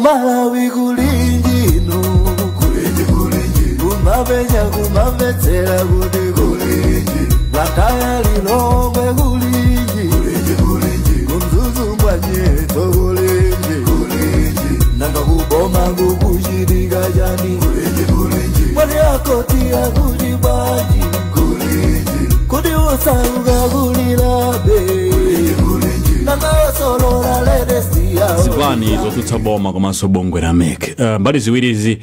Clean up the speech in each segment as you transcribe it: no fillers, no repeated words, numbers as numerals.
Malawi kulinjino kulinji kumavenya kumavetsera kuti kulinji lataya lilongwe kulinji kumzuzu mwanyeto kulinji nanga kuboma kukuchitika chani mwani akoti akuti bwanji kuti usauka kulilabe nanga osolora ledesiya zipani zotsutsa boma komanso bungwe la MEC. Mbali ziwirizi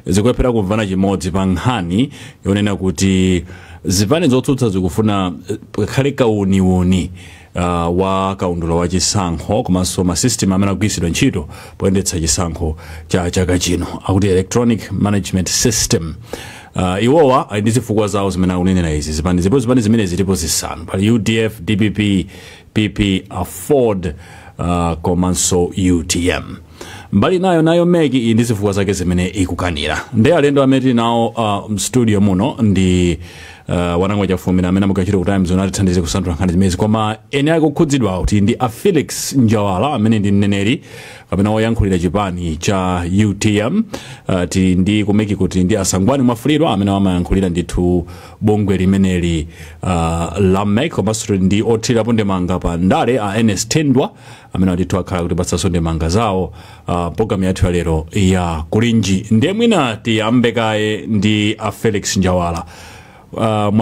zikulephera kumvana chimodzi pa nkhani yonena kuti zipani zotsutsa zikufuna kakhale kauniuni wa kaundula wa chisankho komanso masystem amene agwiritsidwa ntchito poyendetsa chisankho cha chaka chino akuti electronic management system. Iwowa ali ndi zifukwa zawo zimene akunenera izi. Zipani zimene zilipo zisanu pali UDF, DPP, PP, Afford komanso UTM. Mbali nayo MEC ndi zifukwa zake zimene ikukanira. Ndi alendo amene tili nawo mstudio muno ndi wanangwa chafumira amene amukachita ku Times Zone atithandize kusanthula nkhani zimezi, koma ene akukhudzidwa kuti ndi Felix Njawala amene ndi mneneri kapena woyankhulira chipani cha UTM. Ndi kumeki kuti ndi Asangwani Mwafulirwa amene amayankhulira ndithu bungwe limeneli la MEC, komanso ndi othirapo ndemanga pa ndale NS Tendwa amene ndithu akhala kuti patsaso ndemanga zawo programu yathu ya lero ya kulinji. Ndiye mwina tiyambe kaye ndi Felix Njawala.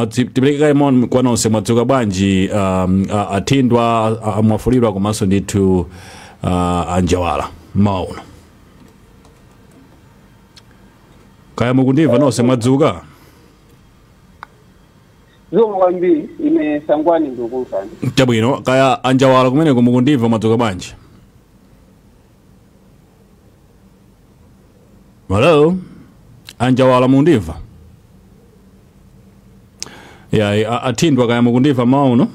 Tipeleke kaye kwa nonse mwadzuka bwanji Atindwa, Mwafulirwa komanso ndithu Njawala mauno. Kaya mukundimva nonse mwadzuka? Zomwambi ine Sangwani ndukumfani. Chabwino, kaya Njawala kumene mukundimva mwadzuka bwanji? Hello? Njawala mukundimva? Ya Atindwa kaya mukundimva mauno?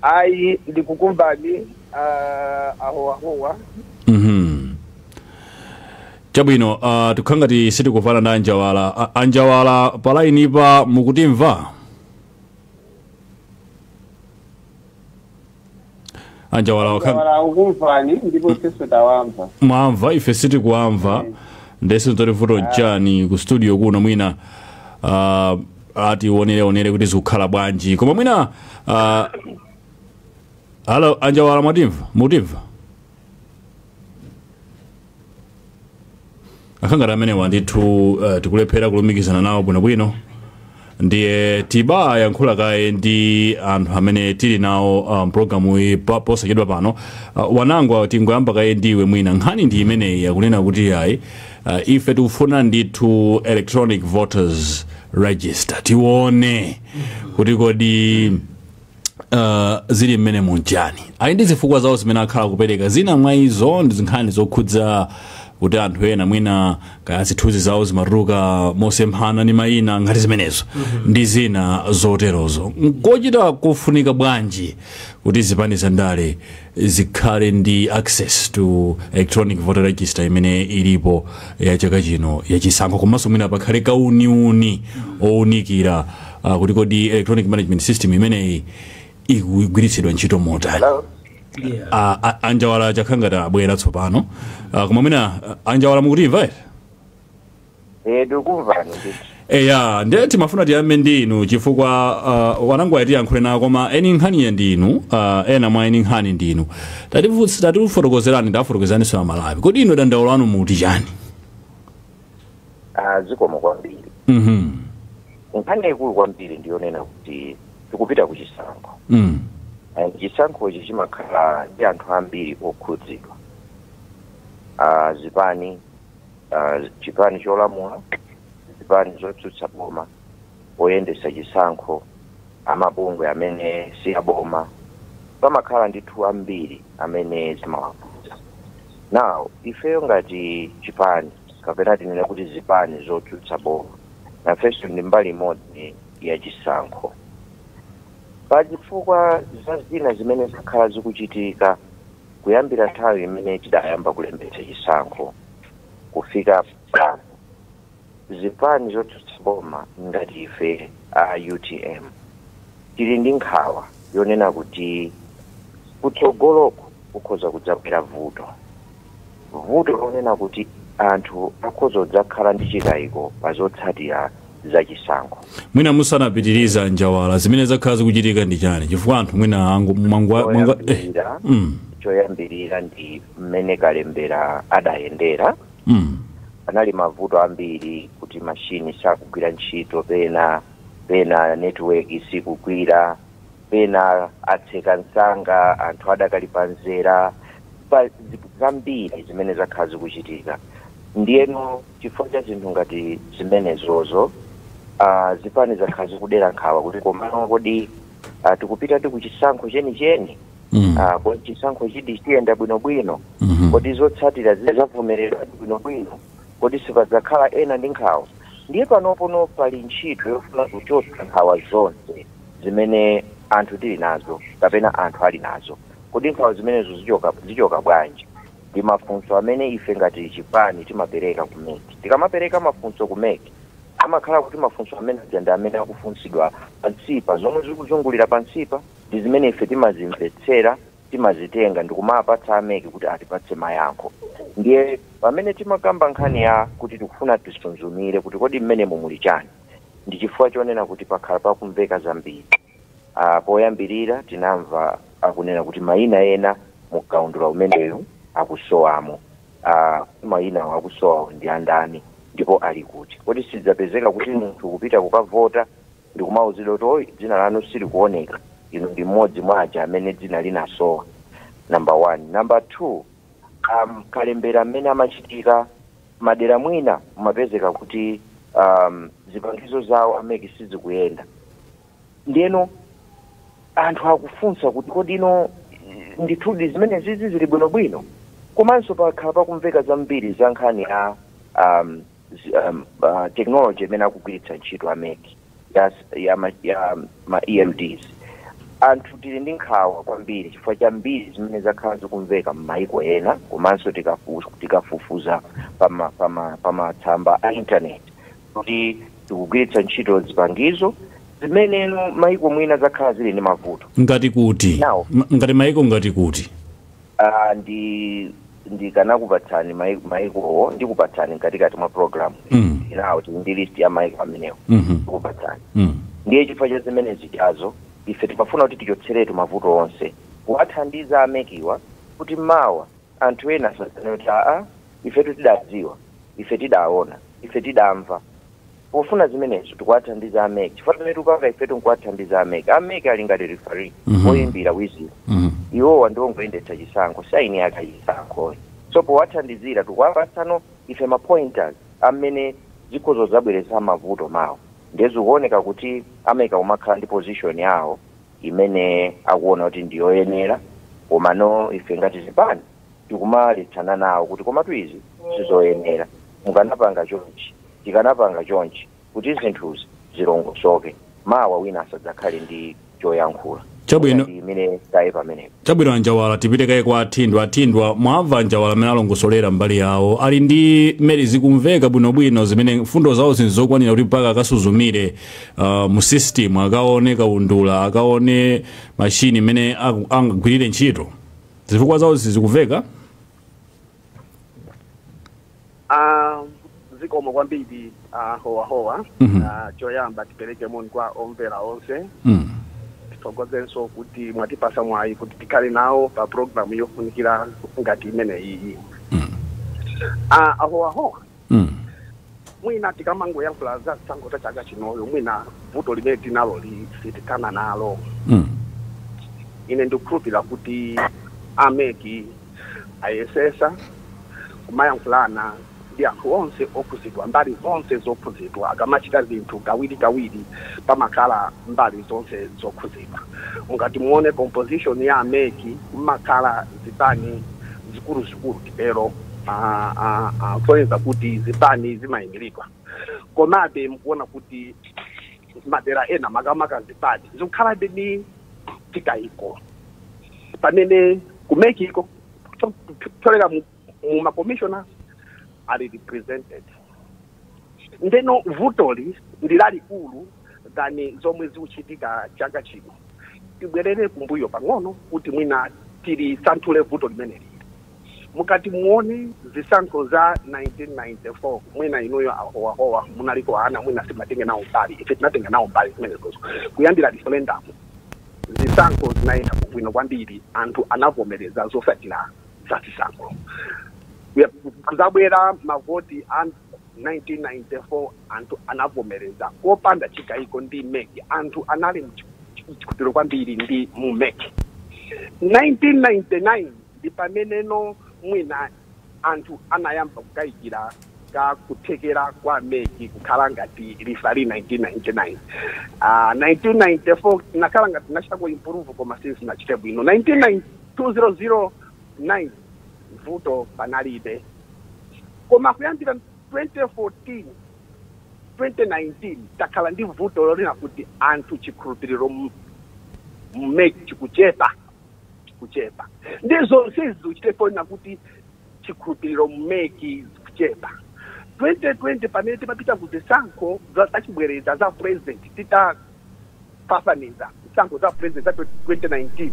Ai ndikukumbani ahowa. Chabwino, tukhangati sitikuvala na Njawala. Njawala palaini pa mukutimva? Njawala ukumfani ndipo seso tawamva. Mwamva ife sitikuamva. Ndese ntorivuto chani ku studio kuno mwina ati onere kuti zikukhala bwanji. Koma mwina halo Njawala mwatimva? Mutimva? Akhangati amene wandithu tikulephera kulumikizana nawo bwinobwino. Ndiye tiba yankhula kaye ndi anthu amene tili nawo programu posachedwa pano. Wanangwa tingoyamba kaye ndiwe mwina nkhani ndi imeneyi yakunena kuti yayi ife tikufuna ndithu electronic voters register tione kuti kodi zili mmene munjani. Ali ndi zifukwa zawo zimene akhala kupereka. Zina mwa izo ndi zinkhani zokhudza kuti anthu ena mwina kaya zithunzi zawo zimatuluka mosemphana ndi mayina ngati zimenezo ndi zina zoterozo. Nkochita kufunika bwanji kuti zipani zandale zikhale ndi access to electronic voter register imene ilipo ya chaka chino ya chisankho, komanso mwina pakhale kauniuni owunikira kuti kodi electronic management system imeneyi ikugwiritsidwa ntchito motani? Njawala chakhangati abwera tsopano. Koma mwina Njawala mukutimva? Ndikukumvani. Ya ndiye timafuna tiyambe ndi inu chifukwa wanangu ati yankhule nawo, koma eni nkhani ya ndinu ena mwa eni nkhani ndinu tatifotokozerani ndafotokozaniso ya Malawi. Kodi inu dandaulo lanu muti chani? Zikomo kwambiri. Nkhani ikulu kwambiri ndiyonena kuti tikupita ku chisankho. Chisankho ichi chimakhala ndi anthu ambiri okhudzidwa. Chipani cholamula, zipani zotsutsa boma, oyendesa chisankho, amabungwe amene si aboma, pamakhala ndithu ambiri amene zimawakhudza. Now ifeyo ngati chipani kapena tinene kuti zipani zotsutsa boma, nafenso ndi mbali imodzi ya chisankho. Pachifukwa zina zimene zakhala zikuchitika kuyambira nthawi imene tidayamba kulembetsa chisankho kufika pano, zipani zotsutsa boma ngati ife UTM tili ndi nkhawa yonena kuti kutsogoloko kukhoza kudzabwera vuto vuto lonena kuti anthu akhoza dzakhala ndi chikayiko pazotsatira za chisankho. Mwina musanapitiriza Njawala zimene zakhala zikuchitika ndi chani chifukwa anthu mwina choyambirira ndi mmene kalembera adayendera. Anali mavuto ambiri kuti mashini sakugwira ntchito, pena network sikugwira, pena atseka nsanga, anthu adakali panzera, zambiri zimene zakhala zikuchitika. Ndiyeno chifukwa cha zinthu ngati zimenezozo zipani zakhala zikudera nkhawa kuti komano kodi tikupita kuchisankho chenicheni, kodi chisankho chidi chiyenda bwinobwino, kodi zotsatira zizavomeredwa bwinobwino, kodi sipadzakhala ena ndi nkhawa. Ndiye panopono pali ntchito yofuna kuchotsa nkhawa zonse zimene anthu tili nazo kapena anthu ali nazo. Kodi nkhawa zimenezo zichoka bwanji? Ndi mafunso amene ife ngati chipani timapereka ku MEC. Tikamapereka mafunso ku MEC amakhala kuti mafunso amene agenda amene akufunsidwa pansipa, zomwe zikuzungulira pansipa ndi zimene ife timazimvetsera, timazitenga ndi kumapatsa MEC kuti atipatse mayankho. Ndiye pamene timakamba nkhani ya kuti tikufuna tisunzumire kuti kodi mmene muli chani, ndi chifukwa chonena kuti pakhala pakumveka zambiri. Poyambirira tinamva akunena kuti mayina ena mukaundula umeneyo akusowamo. Mayina akusowawo ndi andani ndipo ali kuti. Kodi sidzapezeka kuti munthu kupita kukavota ndi kumauzidwa kuti dzina lanu sili kuoneka, inu ndi mmodzi mwa aja amene dzina linasowa. Number 1. Number 2, kalembera amene amachitika madera mwina mumapezeka kuti zipangizo zawo ameki sizikuyenda. Ndiyeno anthu akufunsa kuti kodi ino ndithudi zimene zizi zili bwinobwino. Komanso pakhala pakumveka zambiri za nkhani ya technology imene akugwiritsa ntchito ameki ya ma EMDs. Anthu tili ndi nkhawa kwambiri chifukwa cha mbiri zimene zakhala zikumveka m'mayiko ena, komanso tikafufuza pamatsamba a internet kuti tikugwiritsa ntchito zipangizo zimene mayiko mwina zakhala zili ndi mavuto. Ngati kuti? Ngati mayiko ngati kuti? Ndikanakupatsani mayikowo ndikupatsani katikati mwa program. Inawo tili ndi list ya mayiko amenewo ndikupatsani. Ndiye chifukwa cha zimene zichazo ife timafuna kuti tichotseretu mavuto onse kuwathandiza amekiwa kuti mawa anthu ena asadzane kuti ifetu tidadziwa, ife tidaona, ife tidamva. Pofuna zimenezo tikuwathandiza ameki chifukwa pamene tikupanga ifetu nkuwathandiza ameki. Ameki ali ngati referee oyimbira wizira, iwowa ndiwo ngoyendetsa chisankho, saini yake chisankhoyo. So powathandizira tikuwapatsano ife mapointers amene zikhozo zabweretsa mavuto mawo. Ndezikuoneka kuti ameka umakhala ndi position yawo imene akuona kuti ndiyoyenera, komano ife ngati zipani tikumaletsana nawo kuti komatu izi sizoyenera, mukanapanga chonchi, tikanapanga chonchi kuti zinthuzi zilongosoke, mawa wina asadzakhale ndi choyankhula. Chabwino imene tayi pamenepo. Chabwino Njawala tipite kaye kwa Athindwa mwamva Njawala amene alongosolera mbali yawo ali ndi mmene zikumveka bwinobwino zimene mfundo zawo zinzokwanira kuti mpaka akasuzumire mu system akaone kaundula, akaone mashini imene angagwirire ntchito, zifukwa zawo zikumveka? Zikomo kwambiri hoa choyamba tipereke moni kwa omvera onse. Togozenso kuti mwatipasa mwayi kuti tikale nawo pa program yofunikira ngati imene iyi. Ahoa mwina tikamangoyankhula za chisankho cha chaka chinoyo mwina vuto limene tinalo sitikana nalo. Ine ndikukhulupirira kuti ameki ayesesa kumayankhulana ndi anthu onse ophunzidwa, mbali zonse zophunzidwa, akamachita zinthu kawiri pamakhala mbali zonse zophunzidwa. Ngati muone composition ya ameki kumakhala zipani zikulu tipero soyenza kuti zipani zimayimiridwa, komabe mkuona kuti madera ena makamaka zipani zikukhalabe ni tikayiko pamene kumekiko tolera mu makomishona are represented. Ndeno vutoli ndilali kulu than zomwe zikuchitika chaka chino. Tibwerere kumbuyo pang'ono kuti mwina tili santhule vuto limeneli. mukati muone zisankho za 1994 mwina inuyo ahowahowa munaliko ana mwina simatenge nawo mbali ife tinatenga nawo mbali kumenezozo kuyambira referendum zisankho zinaenda kubwino kwambiri anthu anavomereza zosatira za zisankho kuzabwera mavoti a 1994 anthu anavomereza kopanda chigayiko ndi meki anthu anali mchikhulupiriro kwambiri ndi mu meki 1999 ndi pameneno mwina anthu anayamba kukayikira ka kuthekera kwa meki kukhala ngati rifari 1999 1994 nakhala ngati nachitako improve koma sizinachite bwino 2009 vuto panalibe koma kuyambira 2014 2019 takhala ndi vuto lolina kuti anthu chikhulupiriro mmeki chikuchepa ndizo sizichitefolina kuti chikhulupiriro mmeki kuchepa 2020 pamene timapita ku zisankho zachibwereza za president titapafaniza zisankho za president za 2019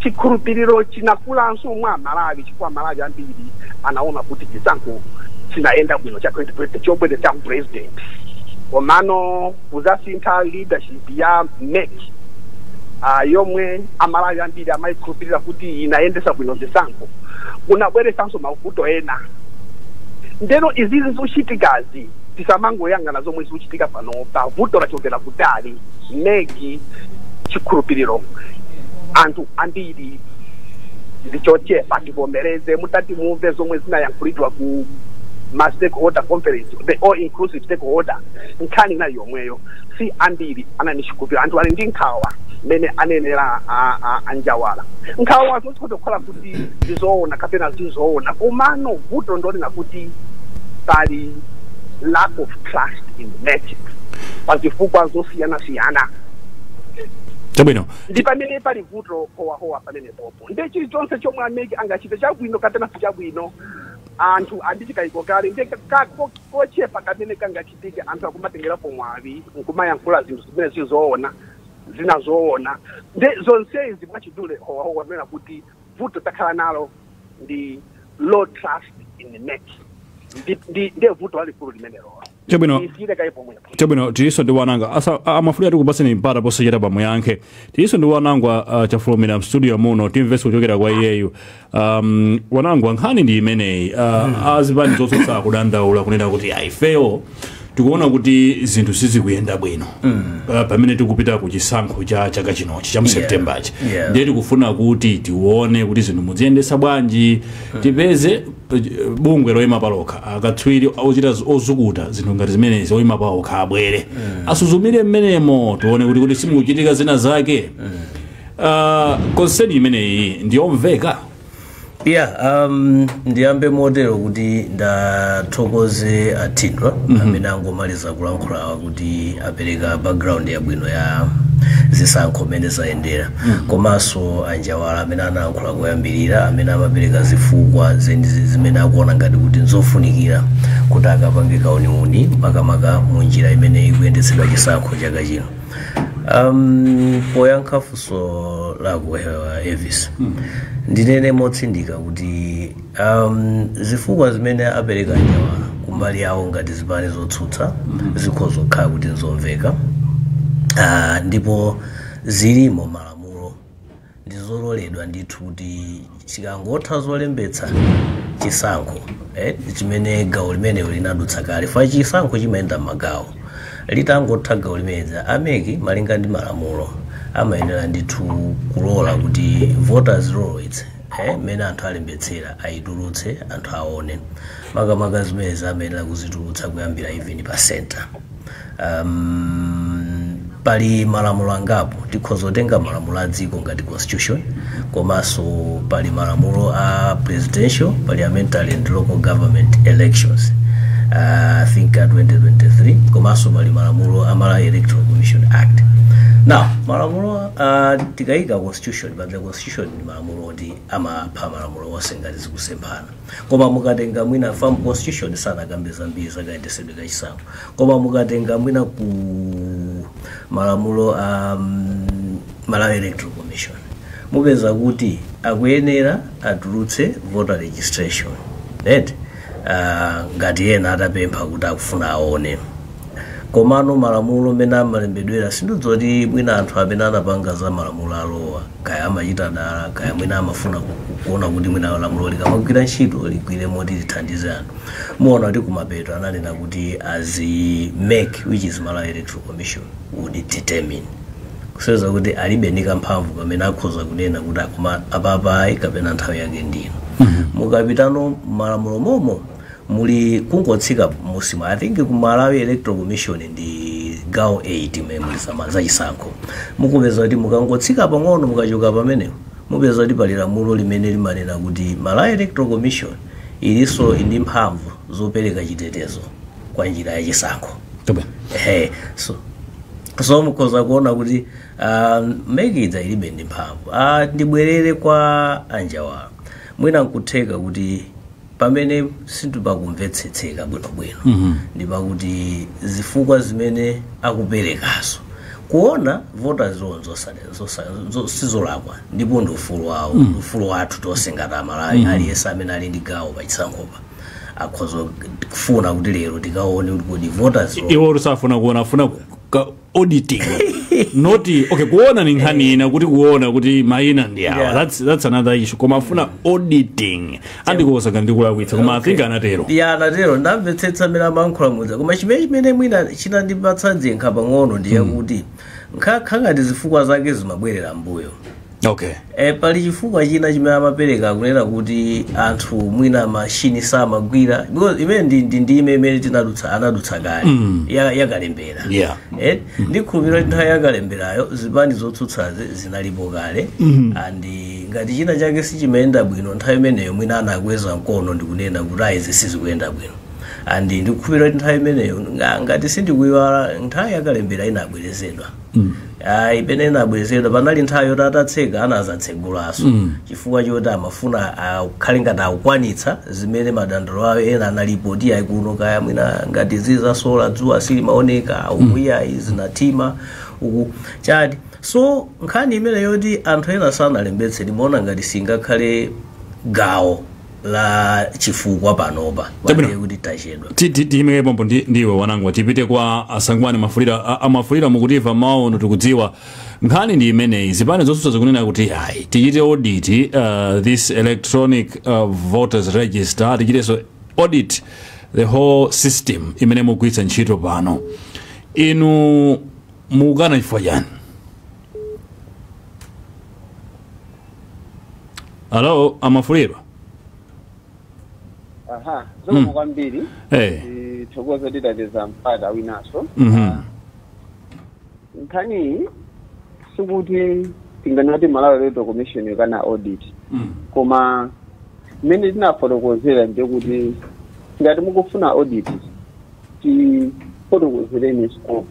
chikhulupiriro chinakulanso mwa Malawi chifukwa Malawi ambiri anaona kuti chisankho chinaenda bwino cha 2020 chobwereza president komano kuzasintha leadership ya meki yomwe Amalawi ambiri amayikhulupirira kuti inaendesa bwino zisankho unabweresanso mavuto ena ndeno izizi zochitikazi tisamangoyang'ana zomwe zikuchitika pano pavuto lachokera kutali meki chikhulupiriro anthu ambiri zichochepa tivomereze mutati mumve zomwe zinayankhulidwa ku ma stakeholder conference the all inclusive stakeholder nkhani nayo yomweyo si ambiri ananishikupira anthu ali ndi nkhawa mene anenera anjawala nkhawa zosikhoza kukhala kuti zizoona kapena zizoona komano vuto ndolina kuti pali lack of trust in magic pazifukwa zosiyana chabwino ndi pamene pali vuto howahowa pamene popo ndi chilichonse chomwe ameki angachite chabwino kapena sichabwino anthu andichikayiko kale ndi kochepa kamene kangachitike anthu akumatengerapo mwavi nkumayankhula zinthu zimene zinazoona ndi zonsezi mwachidule howahowa pamene kuti vuto takhala nalo ndi low trust in the meki ndi vuto lalikulu limenelo chabwino tiliso ndi wananga asa amafuli ati kupaseni mpata posachita pamuyankhe tiliso ndi wanangwa chafulumira mstudio muno timvesi kuchokera kwa iyeyu wanangwa nkhani ndi imeneyi azipani zotsutsa kudandaula kunena kuti ifeyo tikuona kuti zinthu sizikuyenda bwino pamene tikupita ku chisankho cha chaka chinochi cha mseptembachi ndiye tikufuna kuti tione kuti zinthu muziyendesa bwanji tipeze bungwe loyima palokha akatswiri ochita ozukuta zinthu ngati zimenezi oyima palokha abwere asuzumire mmenemo tione kuti simukuchitika zina zake konseni imeneyi ndiyomveka ndiyambe motero kuti ndathokoze Athindwa amene angomaliza kulankhula kuti apereka background yabwino ya zisankho mene zayendera komanso anjawala amene anayankhula koyambirira amene amapereka zifukwa zimene akuona ngati kuti nzofunikira kuti akapange kauniuni makamaka mu njira imene ikuyendetsedwa chisankho chaka chino. Poyankha funso lako Elvis ndinene motsindika kuti zifukwa zimene apereka anjawala kumbali yawo ngati zipani zotsutsa zikhoza kukhala kuti nzomveka ndipo zilimo malamulo ndizololedwa ndithu kuti chikangotha zolembetsa chisankho chimene gawo limene linadutsa kale fa chisankho chimayenda magawo litangotha gawo limene ameki malinga ndi malamulo amayenera ndithu kulola kuti voters rolls mene anthu alembetsera ayitulutse anthu aone makamaka zimene amayenera kuzitulutsa kuyambira even pa center. Pali malamulo angapo tikhoza kutenga malamulo a dziko ngati constitution komanso pali malamulo a presidential, parliamentary and local government elections I think 2023 komanso pali malamulo a Malawi Electoral Commission Act. Now malamulo tikayika constitution but the constitution ni malamulo oti amapha malamulo onse ngati zikusemphana koma mukatenga mwina farm constitution sanakambe zambiri zakayendetsedwe kachisankho koma mukatenga mwina ku malamulo Malawi Electoral Commission mupeza kuti akuyenera atulutse voter registration right ngati ena atapempha kuti akufuna aone komano malamulo amene amalembedwera sindidzoti mwina anthu amene anapanga za malamulo alowa kaya amachita dala kaya mwina amafuna kuona kuti mwina lamulo likamagwira ntchito ligwire moti lithandize anthu muona kuti kumapeto ananena kuti make which is Malawi Electoral Commission would determine kuseweza kuti alibe ndi kamphamvu pamene akhoza kunena kuti apapai kapena nthawi yake ndino mukapitano malamulo momo muli kungotsika musima. I think ku Malawi Electoral Commission ndi gawo 8 muli za chisankho mukupeza kuti mukangotsika pang'ono mukachoka pamene mupeza kuti pali lamulo limene limanena kuti Malawi Electoral Commission iliso ndi mphamvu zopereka chitetezo kwa njira ya chisankho. So mukhoza kuona kuti mekidza ilibe ndi mphamvu. Ndibwerere kwa anjawa mwina nkutheka kuti pamene sindipakumvetsetseka bwinobwino ndipa kuti zifukwa zimene akuperekazo kuona voters zonse sizolakwa ndipo ndi ufulu wawo ufulu wathu tonse ngati Amalawi aliyense amene ali ndi gawo pachisankhopa akhoza kufuna kuti lero tikaone kuti voters iwo usafuna kuona afuna auditing not okay kuona ni nkhani ina kuti kuona kuti mayina ndi awa that's another issue koma afuna auditing andikosa kandikulakwitsa koma I think anatero anatero ndamvetsetsa amene amankhula mudza koma chimene mwina chinandipatsa dzenkha pang'ono ndiye kuti ngati zifukwa zake zimabwerera mbuyo. Okay. Pali chifukwa china chimene amapereka kunena kuti anthu mwina mashini samagwira because imene ndi imene anadutsa kale yakalembera. Yeah. Ndikhulupirira nthawi yakalemberayo zipani zotsutsazi zinalipo kale and ngati china chake sichimayenda bwino nthawi imeneyo mwina anakweza mkono ndikunena kuti izi sizikuyenda bwino and ndikukhulupirira nthawi imeneyo ngati sindikuyiwala nthawi yakalembera inabwerezedwa. Ipene inabwerezedwa panali nthawi yoti atatseka anazatsegulaso chifukwa choti amafuna akhale ngati akukwanitsa zimene madandaulo awo ena analipoti ayikuno kaya mwina ngati ziza sola dzuwa silimaoneka ukwiya zinatima uku chati so nkhani imene yoti anthu ena sanalembetse ndimaona ngati singakhale gawo la chifukwa panopa kuti tachedwa timeke pompo ndiwe wanangu tipite kwa asangwani amafulira mukutiva maono tikudziwa nkhani ndi imeneyi zipani zotsutsa zikunena kuti tichite audit this electronic voters register tichiteso audit the whole system imene mugwiritsa ntchito pano inu mukana chifukwa chani? Hello amafulira zomwe kwambiri thokoza titateza mpata winaso nkhani sikuti tinganati Malawi Electoral Commission kana audit koma mmene tinafotokozera ndikuti ngati mukufuna audit tifotokozereni scope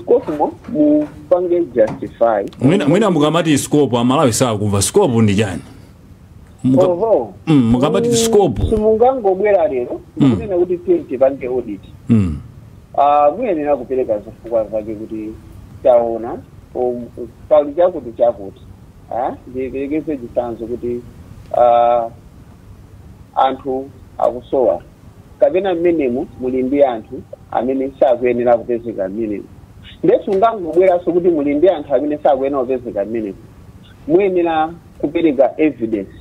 scope mupange justify mwina mukamati scope Amalawi sakumva scope ndi chani mukabati scope simungangobwera lero kunena kuti tipange audit muyenera kupereka zifukwa zake kuti taona pali chakuti ndiperekeze chitsanzo kuti anthu akusowa kapena mmenemu muli ndi anthu amene sakuyenera kupezeka mmenemu ndesu ngangobweranso kuti muli ndi anthu amene sakuyenera kupezeka mmenemu muyenera kupereka evidence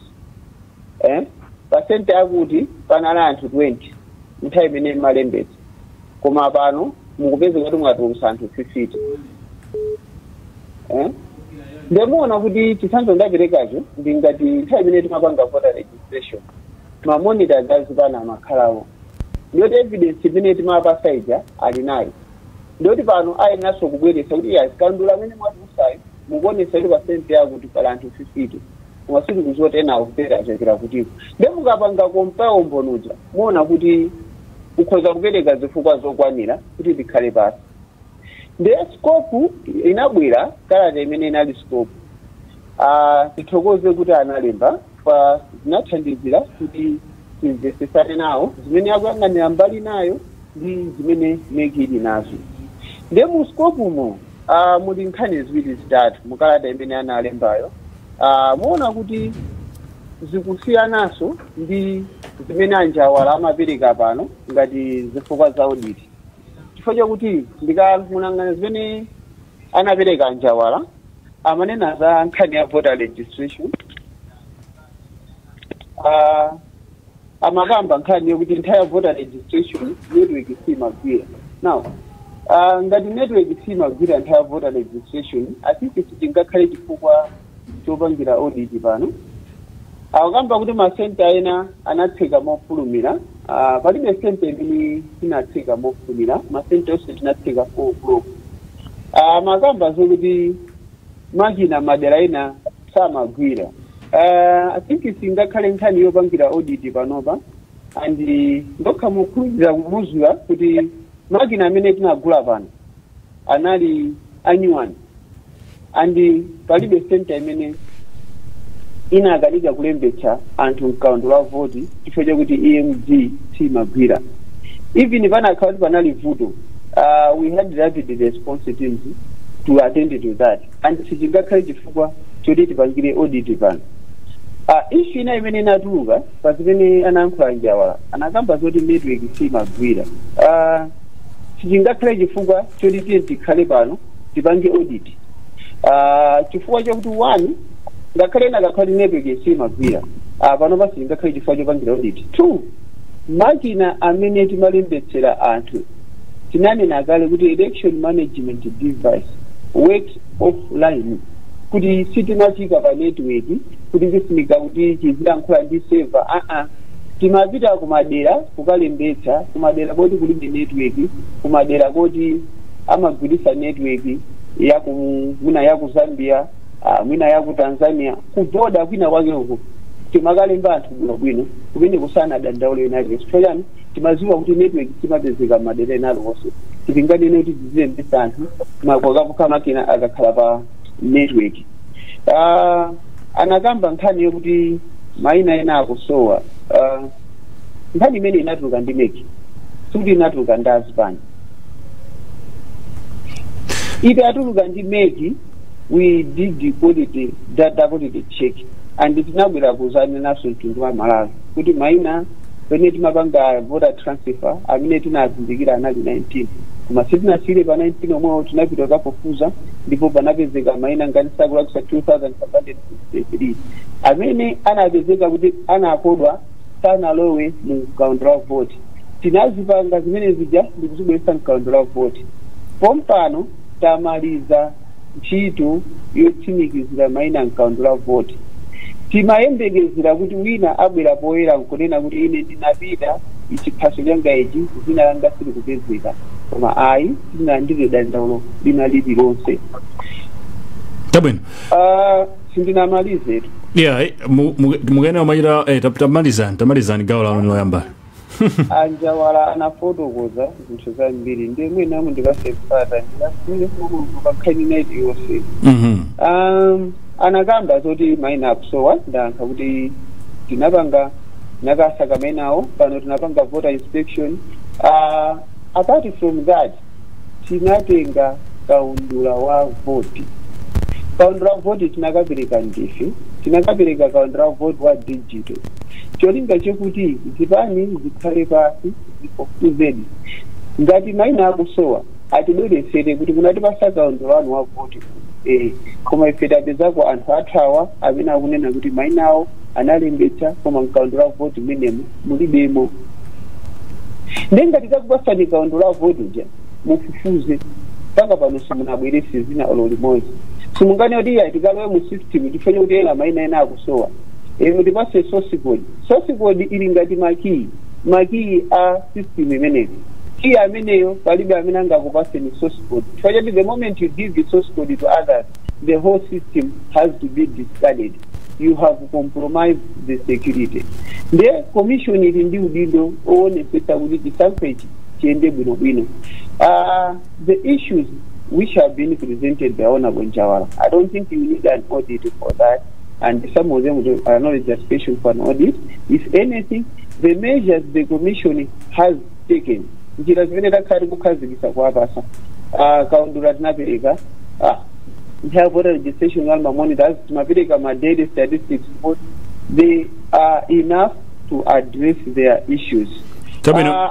pasente yakuti panali anthu 20 nthawi imene malembetsa koma pano mukupeza kuti mwatulutsa anthu 50 ndemuona kuti chitsanzo ndaperekacho ndi ngati nthawi imene timapanga voter registration mamonitors azipana amakhalawo ndiyoti evidence imene timapasa ija ali nayo ndiyoti pano ayeneranso kubweretsa kuti kandula amene mwatulutsayo mukuonesa kuti pasente yakuti pali anthu 50 mwasiku kuzoti ena akupera achokera kutiko ndemukapanga kompao mbonuja muona kuti ukhoza kupereka zifukwa zokwanira kuti tikhale pasi nde scope inabwera kalata imene inali scope tithokoze kuti analemba pa zinathandizira kuti timvesesane nawo zimene akuyang'anira mbali nayo ndi zimene meki ili nazo nde mu scope umo muli nkhani ziwiri zitatu mukalata imene analembayo muona kuti zikusiyanaso ndi zimene anjawala amapereka pano ngati zifukwa za audit. Chifukwa chakuti ndikamunangana zimene anapereka anjawala amanena za nkhani ya voter registration, amakamba nkhani yokuti nthawi ya voter registration network simagwira. Now ngati network simagwira nthawi ya voter registration, atisi sitingakhale chifukwa chopangira audit pano. Akamba kuti masenta ena anatseka mofulumira, palibe sente imene tinatseka mofulumira, masenta onse tinatseka 4 o'clock. Makamba zokuti makina madera ena samagwira. I think singakhale nkhani yopangira audit panopa, and ndokha mukhulupirira kumuzula kuti makina amene tinagula pano anali anyuwani, and palibe senta imene inakalika kulembetsa anthu mkaundu wa voti chifukwa chakuti EMD simagwira. Even panakhala kuti panali vuto, we had rapid response teams to attend to that, and sichingakhale chifukwa choti tipangire audit pano. Issue ina imene inatuluka pa zimene anayankhula anjawala anakamba zoti network simagwira. Sichingakhale chifukwa choti tiye tikhale pano tipange audit. Chifukwa chakuti 1 ngakhale nakakhali network simagwira pano basi ngakhale chifukwa chopangira audit. 2 makina amene timalembetsera anthu tinanena kale kuti election management device works offline, kuti sitimachika pa network kuti tisimika kuti chizilankhula ndi server. Timapita kumadera kukalembetsa kumadera koti kulibe network, kumadera koti amagwirisa network mwina yaku Zambia, mwina yaku Tanzania, kuboda kwina kwake uko timakalemba anthu bwinobwino kumene kusana dandaule inali. Chifukwa timaziwa kuti network simapezeka madera enalo onse, titinganene kuti tizilembetsa anthu makwakapuka makina akakhala pa network. Anakamba nkhani yokuti maina ena akusowa. Nkhani imene inatuluka ndi MEC sikuti inatuluka ndi azipani. Ite atuluka ndi MEC, we did the quality data quality check, and tinabwera kuzana naso mtundu wa Malawi kuti maina pene timapanga voter transfer amene tinazindikira anali 19, koma sitinasire pa 19 omwewo tinapita kapofuza ndipo panapezeka maina ngati sakulakusa 2563 amene anapezeka kuti anakodwa sanalowe mu count of vote. Tinazipanga zimene zija ndikuzibweretsa mkaundo wa vote. Pompano tamaliza ntchito yotsimikizira maina mkaundo wa vote. Timayembekeza kuti wina abwera poyera nkunena kuti ine ndinapita ichiphaso changa ichi zina langa sili kupezeka, koma ayi tinandire dandaulo lina lililonse. Tabwino sindinamalize. Yeah, mugene omanyira tamalizani gawo lano loyamba. Anjawala anafotokoza zinthu zambiri ndemwe namu ndikasepata ndinasiye kukuka candidate yose. Anagamba zoti maina akusowa ndankha kuti tinapanga nakasaka mainawo pano tinapanga voter inspection. Apart from that tinatenga kaundula wa vote. Kaundula wa vote tinakapereka ndife, tinakapereka kaundula wa vote wa digital. Cholinga chekuti zipani zikhale pasi zifufuzeni. Ngati maina akusowa atibweresere kuti kunatipasa kaundula wanu wa vote. Koma ife tapezako anthu athawa amene akunena kuti mainawo analembetsa koma mkaundula wa vote menemu mulibemo. Ngati takupasani kaundula wa vote ja mufufuze paka pano simunabwerese zina limodzi. Simungane kuti ya tikalowe mu system tifanye kuti ena maina ena akusowa. Mutipase source code. Source code ili ngati maki a system imeneyo. Key ameneyo palibe amene angakupase ni source code. For the moment you give the source code to others, the whole system has to be discarded. You have compromised the security. The commission is in udindo oone pesa kuti sampechi chiende bwino. The issues which have been presented by Honorable Njawala, I don't think you need an audit for that, and some of them are not registration for an audit. If anything, the measures the commission has taken, njira zimene takhali kukhazikitsa kwa basa kaundula tinapereka nthawi voter registration ngati mamonitors timapereka ma daily statistics but they are enough to address their issues.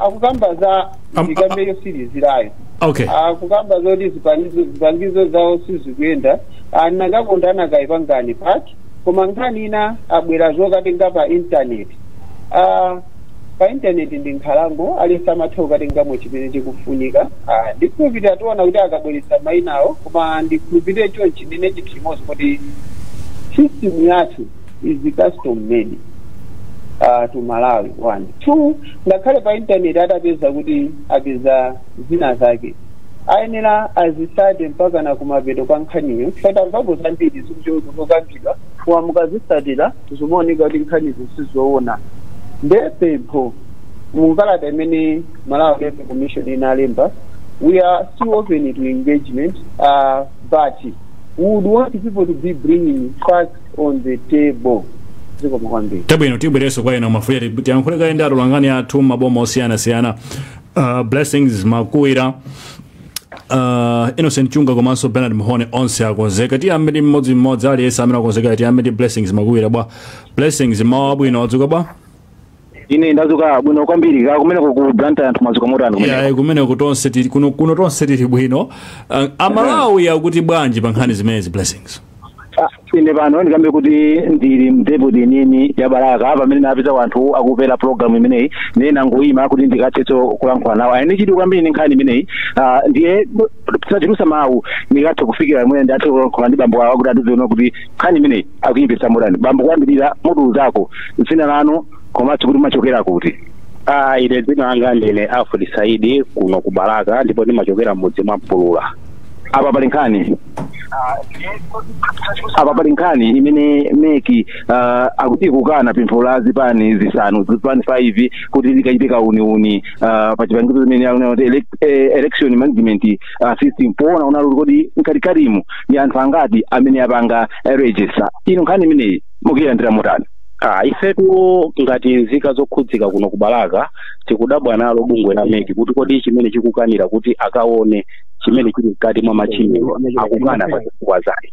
Akukamba za zikambe yosirizilayo. Okay. Akukamba zoti zipangizo zawo sizikuyenda anakakondana kaipangani paki koma nkhani ina abwera zokatenga pa internet. Pa internet ndi nkhalango alisa amatha kukatengamwo chimene chikufunika. Ndikhulupirira tiona kuti akabweretsa mayinawo koma ndikhulupirire chonchi chinene chimodzi kuti system yathu is custom made to Malawi. 1 2 ngakhale pa internet atapeza kuti apeza zina zake ayenera azisade mpaka na kumapeto kwa nkhaniyo chifukwa mvapo zambiri zikukambidwa koma mukazisatira zimaoneka kuti nkhanizo sizoona. Ndepempho mukalata imene Malawi Electoral Commission inalemba, we are still open to engagement, but we would want people to be bringing facts on the table. Tabwino tibwereso kwa ina mafuya tiyankhuleka enda atulangani athu maboma osiyana Blessings Makuira, Innocent Chunga komanso Bernard Muhone onse akonzeka tiyambiri mmodzi aliyese amene akonzeka tiyambiri Blessings Makuira bwa Blessings mawa bwino wadzuka bwa ine ndazuka bwino kwambiri kumene ku Blantyre anthu mazuka motani kumene kumene kutonse tili kuno tonse tili bwino. Amalawi akuti bwanji pa nkhani zimenezi Blessings? Ine pano ndikambe kuti ndili mdepoti nini ya Baraka pamene napita wanthu akupera program imeneyi nena ngoyima kuti ndikathetso kulankhula nawo ine chiti kwambiri ni nkhani imeneyi ndiye tisachirusa mawu ndikathe kufikira imene ndathe kulankhula ndi bambo awo kuti atiziona kuti nkhani imeneyi akuyimbitsa motani. Bambo kwambirira mutu zako dzina lanu komanso kuti machokera kuti? Ine dzina langa ndine Alfred Saidi kuno ku Baraka ndipo ndimachokera m'mudzi mwa Mpulula. Apa pali nkhani imene meki akuti kukana pempho la zipani zisanu zipani 5 kuti likachitika uni pa chipangizo imene election management system poona unalo kodi nkalikalimu ndi anthu angati amene apanga register. Ino nkhani imeneyi mukuyandira motani? Ifetu ngati nzika zokhudzika kuno ku Baraka tikudabwa nalo bungwe la meki kuti kodi chimene chikukanira kuti akaone chimene chili mkati mwa machini akukana pa zifukwa zake.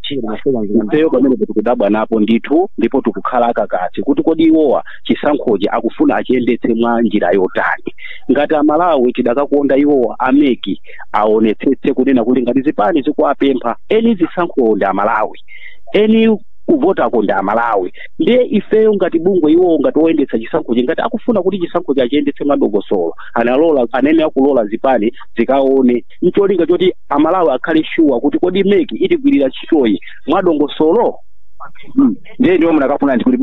Ifeyo pamene tikudabwa napo ndithu ndipo tikukhala kakati kuti kodi iwowa chisankhoje akufuna achiyendetse mwa njira yotani. Ngati Amalawi tidakakonda iwowa ameki aonetsetse kunena kuti ngati zipani zikuapempha eni zisankho ndi Amalawi eni kuvota konda Amalawi ndiye ifeyo ngati bungwe iwo ngati oyendetsa chisankho ngati akufuna kuti chisankho chiyendetse mwadongosolo analola anene akulola zipani zikaone ncholinga choti Amalawi akhale sure kuti kodi meki itigwirira ntchitoyi mwadongosolo. Ndiye munakafuna kuti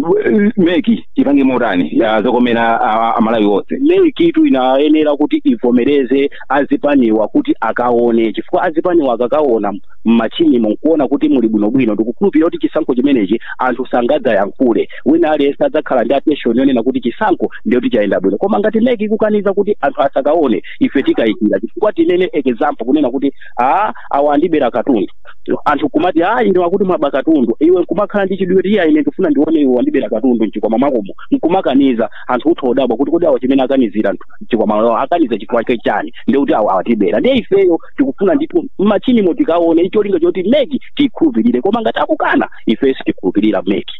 meki ipange motani zokomera Amalawi onse. Meki tu inayenera kuti ivomereze azipaniwa kuti akaone chifukwa azipaniwa akakaona mmachini monkuona kuti muli bwinobwino ndikukhulupirira kuti chisankho chimenechi anthu sangadzayankhule wina aliyense adzakhala ndi attention yonena kuti chisankho ndiyo kuti chayenda bwino. Koma ngati meki ikukaniza kuti anthu asakaone ife tikayikira chifukwa tinene example kunena kuti awa andibera katundu anthu kumati ine wakuti mwaba katundu iwe kumakhala ndi chidwiria ine ndifuna ndione iwe wandibera katundu mchikwama mwakomo nkumakaniza anthu uthodabwa kuti kodi awa chimene akanizira anthu mchikwama akaniza chifukwa chani ndiye kuti awa awatibera. Ndiye ifeyo tikufuna ndipo mmachini motikaone cholinga choti meki tikhulupirire koma ngati akukana ife sitikhulupirira meki.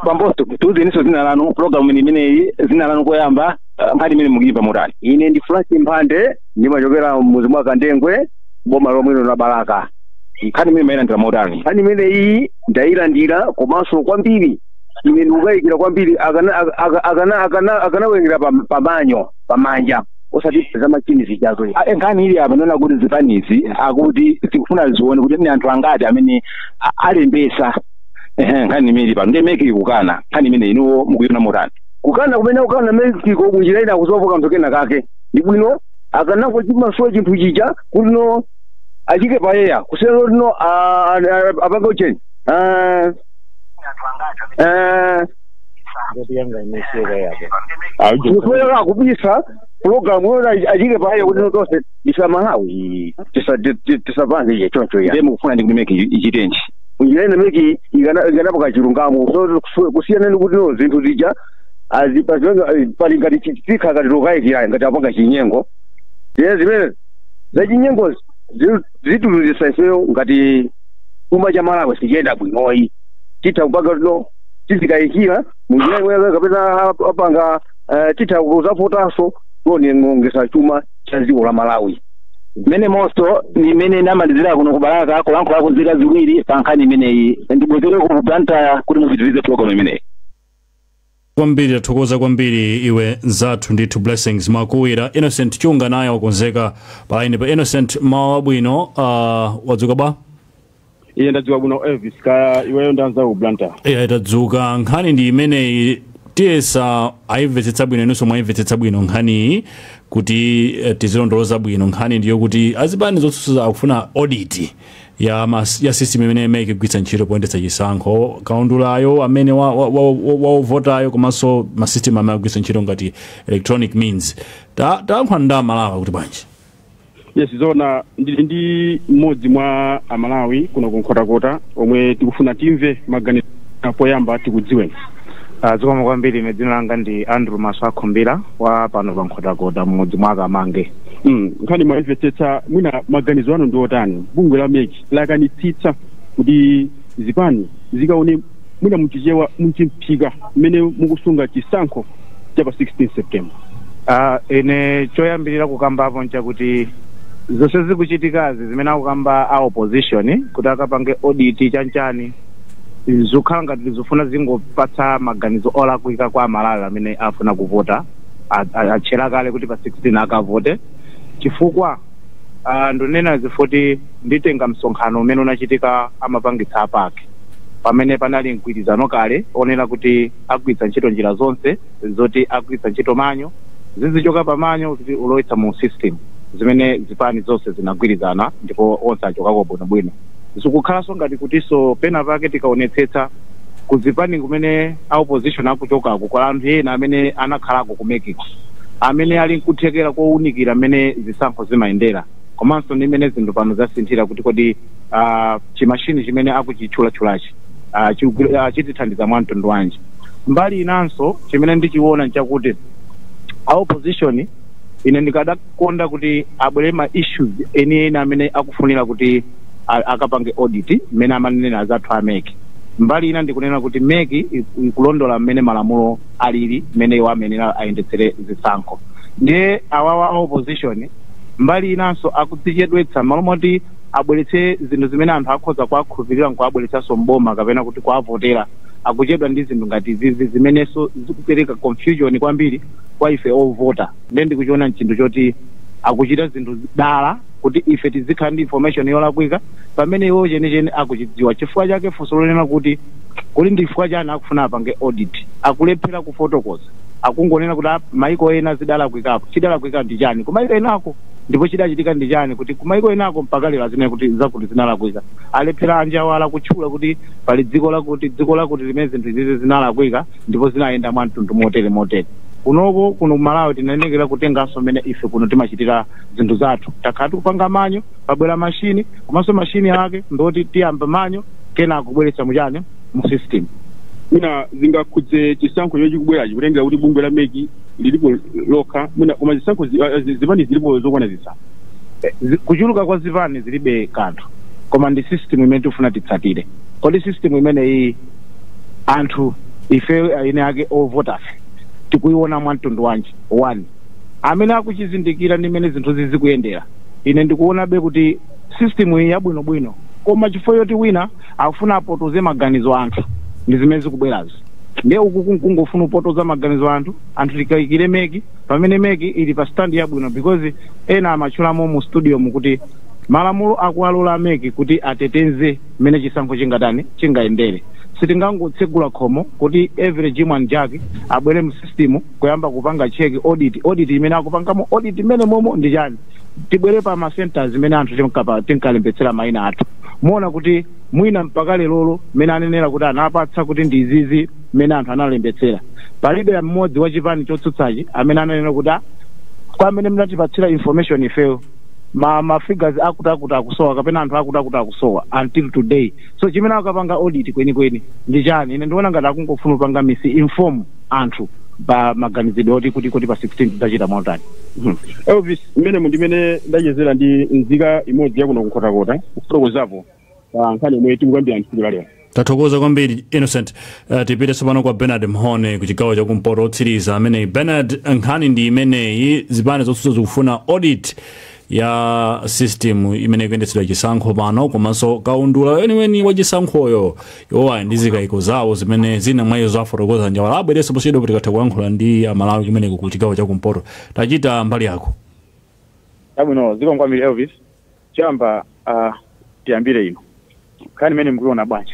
Bambosto tuziniso zina lanu program imeneyi zina lanu koyamba nkhani imene mukuyimba motani? Ine ndi Frank Mphande ndimachokera mmuzi mwa Kandengwe boma lomwelo la Baraka. Nkhani imene mayendera motani? Nkhani imeneyi ndayilandira komanso kwambiri ine ndikukayikira kwambiri akanawengera pamanja osati za machini zijazo. Nkhani ili apa ndona kuti zipanizi akuti tikufuna zione kuti ni anthu angati amene alembesa nkhani imene pano ndiye meki kukana nkhani imene inuwo mukuyona motani? Kukana kumene kukana meki ko kunjira ina kuzofoka mtokena kake ndi bwino akanako chimaso chinthu chija kuti no achike payeya kuselo no apanga ucheni kusoya kubisa program wona achike payeya kuti no tose Malawi tisapange choncho ya ndemu kufuna ndi meki ichitenji kunjira ina meki igana pakachilungamo so kusiyana ndi kuti no zinthu zija pali ngati chitika ngati lokayikira ngati apanga chinyengo zimene za chinyengo zituluzisa ifeyo ngati chuma cha Malawi sichenda bwinoyi titha kupanga no tizikayikira munjira imwe kapena apanga titha kuzafotanso koni ngongesa chuma cha dziko la Malawi. Mene mosto ni mene namalizira kuno kubalaka kulankhula kunzika ziwiri pankhani imeneyi ndibwezere ku Blantyre kuti muvitivize program imeneyi. Kwambiri tathokoza kwambiri iwe nzathu ndithu Blessings Makuwira. Innocent Chunga naye wakonzeka paine pa Innocent mawabwino wadzuka ba? Iye ndadzuka bwino Elvis kaya iweyo ndanza ku Blantyre. Tadzuka nkhani ndi imeneyi tiyesa ayimvetsetsa bwino inonso mwayimvetsetsa bwino nkhani kuti tizilondoloza bwino nkhani ndiyo kuti azipani zotsutsa akufuna audit ya system imene imeke kugwiritsa ntchito poyendetsa chisankho kaundulayo amene waovotayo komanso masystem amene akugwiritsa ntchito ngati electronic means tayankhula ndi Amalawi kuti bwanji. Yes, zona ndi mmodzi mwa Amalawi kuno kunkhotakota omwe tikufuna timve maganizo poyamba tikudziweni. Zikomo kwambiri dzina langa ndi Andrew Masakhombira wa pano pa Nkhotakota mmodzi mwa Kamange. Nkhani mwamvetsetsa mwina maganizo anu ndi otani bungwe la MEC lakanitsitsa kuti zipani zikaone mwina muchichewa muchimphika mmene mukusunga chisankho cha pa 16 September. Ine choyambirira kukambapo nchakuti zonse zikuchitikazi zimene akukamba a opposition kuti akapange audit chanchani zokhala ngati zifuna zingopatsa maganizo olakwika kwa Amalawi amene afuna kuvota atchera kale kuti pa 16 akavote chifukwa ndonena zifoti nditenga msonkhano umene unachitika amapangitsa apake pamene panali mgwirizano kale onena kuti agwiritsa ntchito njira zonse zoti agwiritsa ntchito manyo zizichoka pa manyo kuti ulowetsa mu system zimene zipani zonse zinagwirizana ndipo onse achokako bwinobwino. Zikukhalanso ngati kutiso pena pake tikaonetsetsa kuzipani kumene a opposition akuchokako kwa anthu ena amene anakhalako ku Mexico amene ali nkuthekera kowunikira amene zisankho zimayendera komanso ndi imene zinthu pano zasinthira kuti kodi chimashini chimene akuchitchula-tchulachi chitithandiza mwa mtundu wanji. Mbali inanso chimene ndichiona nchakuti a opposition ine ndikadakonda kuti abwere ma issues eni amene akufunira kuti akapange audit mmene amanena azathu a MEC. Mbali ina ndikunena kuti MEC ikulondola mmene malamulo alili mmene iwo amenera ayendetsere zisankho. Ndiye awawa opposition mbali inanso akudzichedwetsa malo moti abweretse zinthu zimene anthu akhoza kuwakhulupirira nkuabweretsanso mboma kapena kuti kuavotera akuchedwa ndi zinthu ngati zizi zimenenso zikupereka confusion kwambiri kwa ife ovota. Ndiye ndikuchiona chinthu choti akuchita zinthu dala kuti ife tizikhala ndi information yolakwika pamene iwo chenicheni akuchidziwa. Chifukwa chake funso lonena kuti kuli ndi chifukwa chani akufuna apange audit akulephera kufotokoza akungonena kuti maiko ena zidalakwikapo chidalakwika ndi chani kumaiko enako ndipo chidachitika ndi chani kuti kumaiko enako mpaka lero azine kuti zakuti zinalakwika alephera anjawala kutchula kuti pali dziko lakuti limene zinthu izizi zinalakwika ndipo zinayenda mwa mtundu motere. Kunoko kuno Malawi tinayendekera kutenganso mmene ife kuno timachitira zinthu zathu takhala tikupanga manyo pabwera mashini komanso mashini ake ndoti tiyamba manyo kena akubweretsa muchani mu system. Mwina zingakhudze chisankho chikubwerachi kutengera kuti bungwe la MEC lilipo lokha mwina koma zisankho zipani zilipo zokwana zisanu. Kuchuluka kwa zipani zilibe kanthu koma ndi system imene tifuna titsatire. Kodi system imene iyi anthu ife ine ake ovotafe tikuiona mwa mtundu wanji. 1 amene akuchizindikira ndi mmene zinthu zizikuyendera ine ndikuonabe kuti system iyi yabwinobwino koma chifukwa yoti wina akufuna apotoze maganizo anthu ndi zimene zikubwerazo. Ndiye uku kungofuna upotoza maganizo anthu tikayikire MEC pamene MEC ili pa stand yabwino because ena amatchulamo mu studio mukuti malamulo akualola MEC kuti ateteze mmene chisankho chingayendere. Sitingangotsegula khomo kuti every Jimwan Jack abwere mu system kuyamba kupanga check audit imene akupangamo audit imene momo ndi chani tibwere pa ma centers imene anthu tinkalembetsera maina athu muona kuti mwina mpaka lero mmene anenera kuti anapatsa kuti ndi izizi mmene anthu analembetsera palibe mmodzi wa chipani chotsutsachi amene ananena kuti kwa amene mnatipatsira information ifeyo ma figures akuti akusowa kapena anthu akuti akusowa until today. So chimene akapanga audit kweni ndi chani ine ndiona ngati akungofuna kupanga misinform anthu pa maganizidwe oti kuti pa 16 tidzachita motani. Elvis mmene ndimene ndachezera ndi nzika imodzi yakuno kunkhotakota kufotokozapo nkhani imene tikukambira ntikulo lero. Tathokoza kwambiri Innocent. Tipite tsopano kwa Bernard Mhone ku chigawo chakumpoto otsiriza amene Bernard, nkhani ndi imeneyi, zipani zotsutsa zikufuna audit ya system imene ikuyendetsedwa chisankho pano, komanso kaundula weniweni wa chisankhoyo yowa ndi zikayiko zawo zimene zina mwa izo zafotokoza Njawala. Abwerenso posiyedwa kuti tikatha kuyankhula ndi amalawi kumeneko ku chigawo chakumpoto. Tachita mbali yako. Abwino ziko kwambiri Elvis. Chamba tiyambire ino. Nkhani imene mukuona bwanji?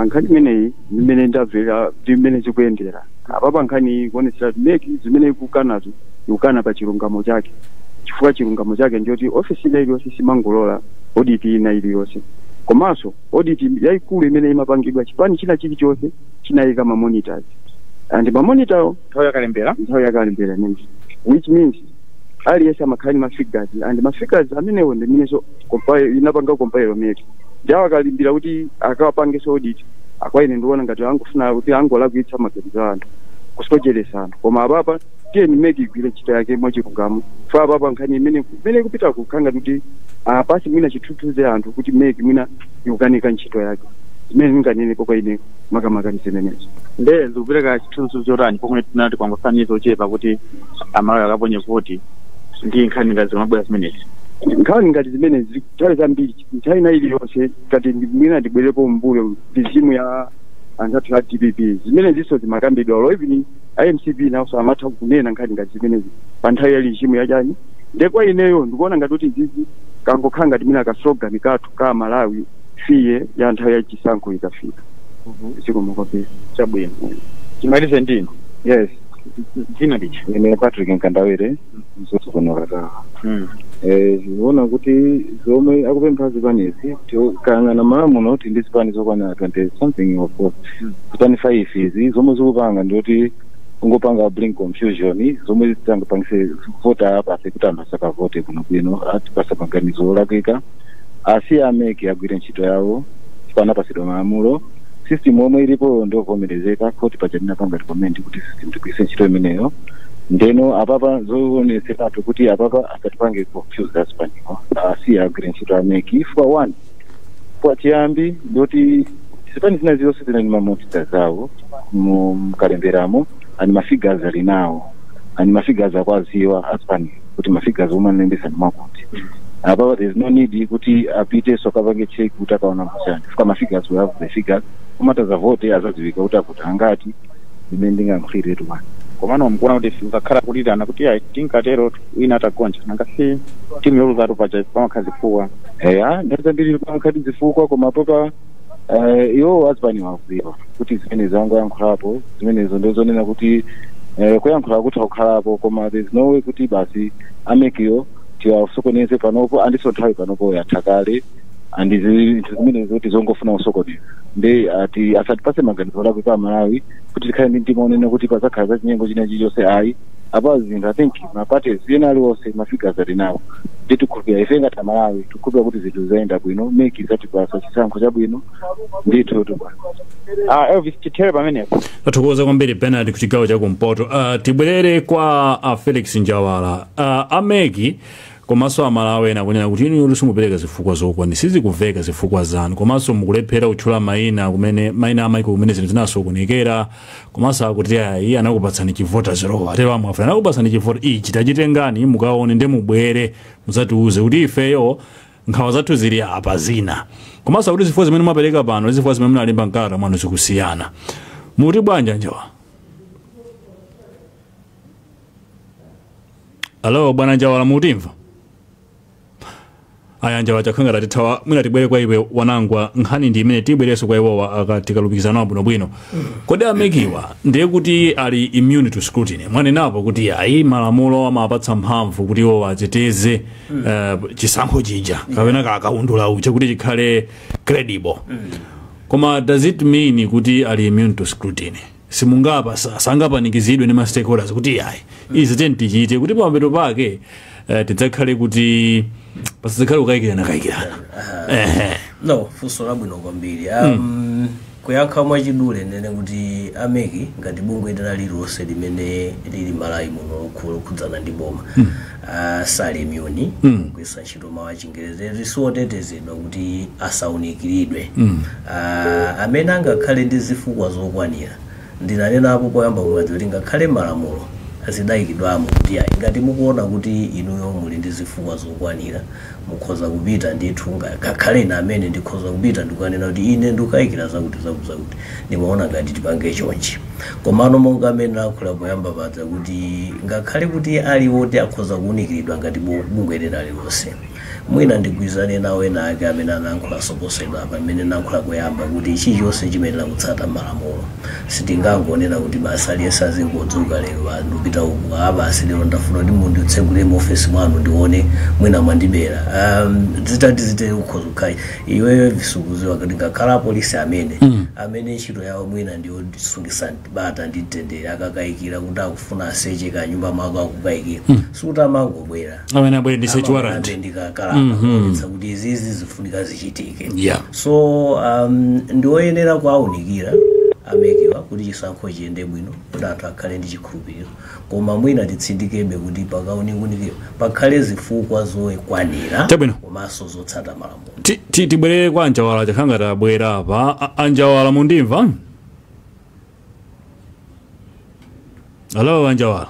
Nkhani imeneyi imene ndabvera imene zikuyendera apapa nkhani kuonetsera meki zimene ikukanazo ikukana pa chilungamo chake, chifukwa chilungamo chake ndiyoti ofisi iliyonse simangolola audit ina iliyonse, komanso audit yayikulu imene imapangidwa chipani china chilichonse chinayika ma monitors and ma monitor nthawi yakalembera nezi, which means aliyense amakhali ma figures and ma figures amenewo ndi mineso inapanga compile meki ndiawo akalimbira kuti akawapangeso audit akwaine ndiona ngati angofuna kuti angolakwitsa maganizo anthu kusocheresana, koma apapa tiye nimeki igwire ntchito yake mwachilungamo. Fa apapa nkhani imene kupita kukhanga kuti pasi mwina chithuthuze anthu kuti meki mwina ikukanika ntchito yake, zimene zinganenepo kwa ine makamaka zimenezo. Nde zikupereka chithunzi chotani pomwe tinati kwangofaniza ochepa kuti amalawi akaponye voti ndi nkhani ngati zimabwera zimenezi? Nkhani ngati zimene zitali zambiri nthawi ina iliyonse kati mwina ndibwerepo mbuyo mizimu ya anthu a DPP zimene ziso zimakambidwa olo even IMCP nawso amatha kunena nkhani ngati zimenezi pa nthawi ya lizimu yachani. Ndekwa ineyo ndikuona ngati kuti zizi kangokhala ngati mina kaslogan kathu ka Malawi fiye ya nthawi ya chisankho ikafika. Sikomokopera chabwino chimalize ndino. Yes, ndina ndichi ine Patrick Nkandawire zosokonora ziona kuti zomwe akupempha zipanezi tikangana malamulo kuti ndi zipani zokwana 20 something of zipani 5 izi zomwe zikupanga ndikuti ungopanga bring confusion zomwe zitangapangise vota apa kuti anthu asakavote kuno bwino ati pasapanganizo olakwika asi ameke agwire ntchito yawo pana pasidwa malamulo. System omwe ilipo ndovomerezeka kuti pachanina panga recommend kuti system tikuyise ntchito imeneyo. Ndeno apapa zooneseratu kuti apapa asatipange confuse asipaniwo asi agwire ntchito ameki for one kwa chiyambi ndoti zipani zina ziyonse zina ni mamotita zawo mkalemberamo ani mafigures ali nawo ani mafigures akwaziwa asipani kuti mafigures omwe anendesa ni makuti apapa there is no need kuti apite sokapange check kuti akaona mchani fuka mafigures will have the figures umata za vote azaziwika kuti akuti angati imene ndingamkhiriretu mwana komano mkuona kuti ukakhala kulirana kuti ayi tinkatero wina atagonja nangasi timu yoluzatu pacha pamakhazi fuwa ndazambiri pamakhazi zifukwa koma papa iwo azipani wakuziwa kuti zimene zangu yankhulapo zimenezo ndozonena kuti kuyankhula kuti akukhalapo koma there is no way kuti basi amekiyo tiwasokoneze panopo andiso nthawi panopo yathakale andi zimenezo kuti zongofuna usokoneza ndi ati asatipase maganizo lakwe pa Malawi kuti tikhale ndi mtima onena kuti pazakhala za chinyengo china chilichonse ayi apa zinthu I think mapate zina aliwonse mafigures ali nawo ndi tikhulupirira ife ngati Malawi tikhulupirira kuti zinthu zayenda bwino meki zatipasa chisankho chabwino ndithu Elvis Chitere pamenepo. Tathokoza kwambiri Bernard ku chigawo chakumpoto. Tibwerere kwa Felix Njawala. Ameki komanso amalawi ena kunena kuti inu simupereka zifukwa zokwani sizikuveka zifukwa zanu komanso mukulephera kutchula mayina kumene mayina amaiko kumene zinthu zinasokonekera komanso akuti ayi anakupatsani chivota zero atero amwe anakupatsani chivota ichi tachitengani mukaone ndi mubwere muzatiuze kuti ifeyo nkhawa zathu zili apa zina komanso kuti zifukwa zimene mumapereka pano zifukwa zimene munalemba mkalata mwanu zikusiyana muti bwanja Njawa. Alo bwana Njawala mutimva? Aya Njawa chakhanga tatithawa mwina tibwere kwa iwe wanangwa nkhani ndi imene tibwereso kwa iwowa akatikhalupikizana bwinobwino. Kodi amekiwa ndiye kuti ali immune to scrutiny mwanenapo kuti ayi malamulo amapatsa mphamvu kuti iwo ateteze chisankho chija kapena kakaundula ucha kuti chikhale credible. Koma does it mean kuti ali immune to scrutiny? Simungapa sangapanikizidwe ndi ma stakeholders kuti ayi izi tichite kuti pambeto pake tidzakhale kuti pasizikhale kukayikirana no fuso labwino kwambiri kuyankha mwachidule nene kuti ameki ngati bungwe lina lililonse limene lili Malawi muno kukhudzana ndi boma sali immune kuyesa ntchito mawu achingerezi lisiotetezedwa kuti asaunikiridwe amene angakhale ndi zifukwa zokwanira ndinanenapo poyamba kumati kuti ngakhale malamulo azidayikidwamo kuti ngati mukuona kuti inuyo muli ndi zifukwa zokwanira mukhoza kupita ndithu ngakhale ine amene ndikhoza kupita ndikanena kuti ine ndikayikira zakuti ndimaona ngati tipange chonchi komano monga amene akula poyamba padza kuti ngakhale kuti aliwoti akhoza kuunikiridwa ngati bungwe lina lililonse mwina ndigwizane nawo ena ake amene anayankhula soposera pamene nayankhula poyamba kuti chilichonse chimenera kutsata malamulo sitingangonena kuti basi aliyense azingodzuka lero andipita uku basi lero ndafuna kuti munditsegulire mu ofesi mwanu ndione mwina mwandibera zitati ukhoza ukhale iweyo visukuziwa kuti ngakhala apolisi amene ntchito yawo mwina ndiyo sungisa bata ndi tendere akakayikira kuti akufuna aseche kanyumba mwako akukayikira suti amangobwera amene abwere ndi search warrant ndikakala kuti izizi zifunika zichitike so ndioyenera kuaunikira amekiwa kuti chisankho chiyende bwino kuti anthu akhale ndi chikhulupiriro koma mwina titsindikebe kuti pakaunikunikiwa pakhale zifukwa zokwanira komanso zotsata malamulo tibwerere kwa Anjawala chakhanga tabwera apa Anjawala mundimva Hello Anjawala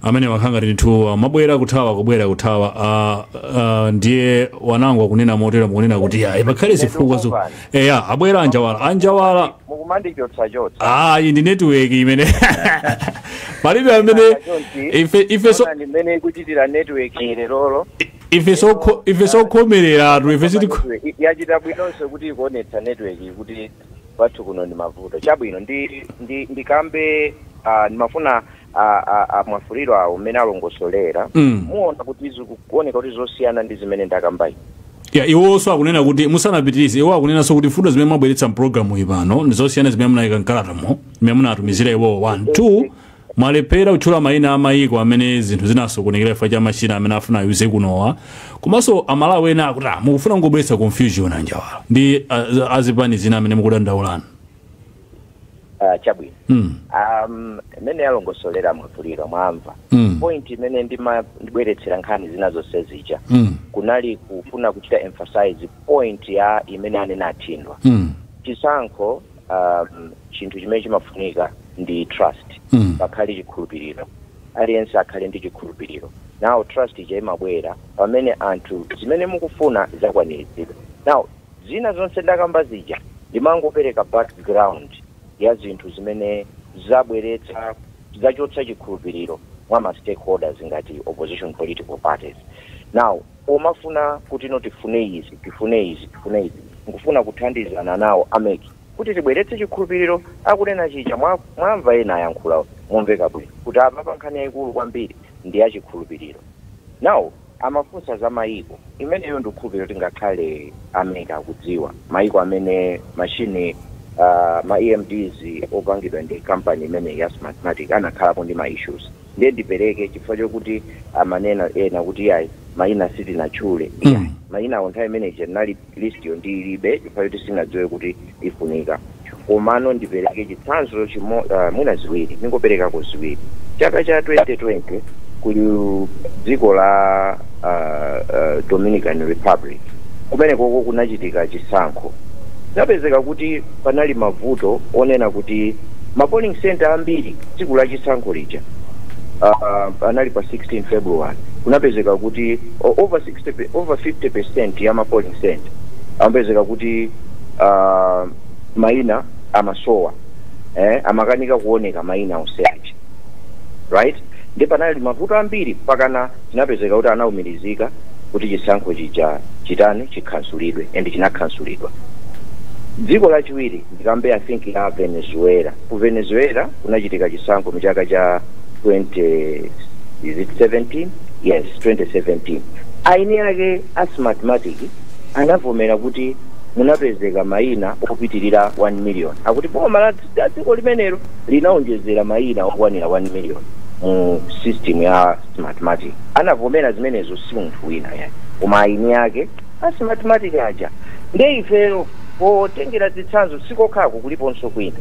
amene wakhanga ndithu mabwera kuthawa ndiye wanangu akunena motero mukunena kuti pakhale zifukwa zo abwera Anjawala mukumandichotsa ndi network imene palibe amene ife so ndimene kuchitira network lero ife sokhomerera ife sitiko yachita bwinonso kuti ikuonetsa network kuti pathu kuno ndi mavuto chabwino ndikambe ndimafuna mwafuliro awo mmene alongosolera muona kuti zikuoneka kuti zosiyana ndi zimene ndakambayi iwonso akunena kuti musanapitirize iwo akunenanso kuti fundo zimene mwabweretsa mpulogalamu ipano ndizosiyana zimene munayika mkalatamo zimene munatumizira iwowo 1 2 mwalephera kutchula mayina amayiko amene zinthu zinasokonekera chifukwa cha machina amene afuna ayuze kunowa komanso amalawi ena akuti mukufuna kungobweretsa confusion Anjawala ndi azipani zina amene mukudandaulana chabwino mene yalongosolera mwafuliro mwamva point imene ndibweretsera nkhani zina zonse zija kunali kufuna kuchita emphasize point ya imene anena athindwa chisankho chinthu chimene chimafunika ndi trust pakhale chikhulupiriro aliyense akhale ndi chikhulupiriro now trust ija imabwera pamene anthu zimene mukufuna zakwaniritsidwa now zina zonse ndakamba zija ndimangopereka background ya zinthu zimene zabweretsa zachotsa chikhulupiriro mwa ma stakeholders ngati opposition political parties now umafuna kuti tifune izi ngufuna kuthandizana nawo ameki kuti tibweretse chikhulupiriro akunena chija mwamva ena ayankhula momveka bwino kuti apa pankhani yayikulu kwambiri ndi ya chikhulupiriro now amafunsa za mayiko imeneyo ndikhulupiriro tingakhale ameki akudziwa mayiko amene machine ma EMDs opangidwa ndi company imene ya Smartmatic anakhalapo ndi ma issues ndiye ndipereke chifukwa chokuti amanena ena kuti yayi mayina sitinachule mayina onthawi imene general list yo ndilibe chifukwa choti sinadziwe kuti ifunika komano ndipereke chitsanzo mwina ziwiri ningoperekako ziwiri chaka cha 2020 ku dziko la Dominican Republic kumene koko kunachitika chisankho zapezeka kuti panali mavuto onena kuti ma polling center ambiri tsiku la chisankho lija panali pa 16 February kunapezeka kuti over 50% ya ma polling center amapezeka kuti mayina amasowa amakanika kuoneka mayina onseachi right ndi panali mavuto ambiri pakana zinapezeka kuti anaumirizika kuti chisankho chija chikhansulidwe and chinakhansulidwa dziko lachiwiri ndikambe I think ya Venezuela ku Venezuela kunachitika chisankho mchaka cha 2017 yes 2017 aini yake Smartmatic anavomera kuti munapezeka mayina okupitirira 1 million akuti boma la dziko limenelo linaonjezera mayina okwanira 1 million mu system ya Smartmatic anavomera zimenezo si munthu wina yani koma aini yake asi mathematics aja nde ifeyo potengera zitsanzo sikokhako kuliponso kwina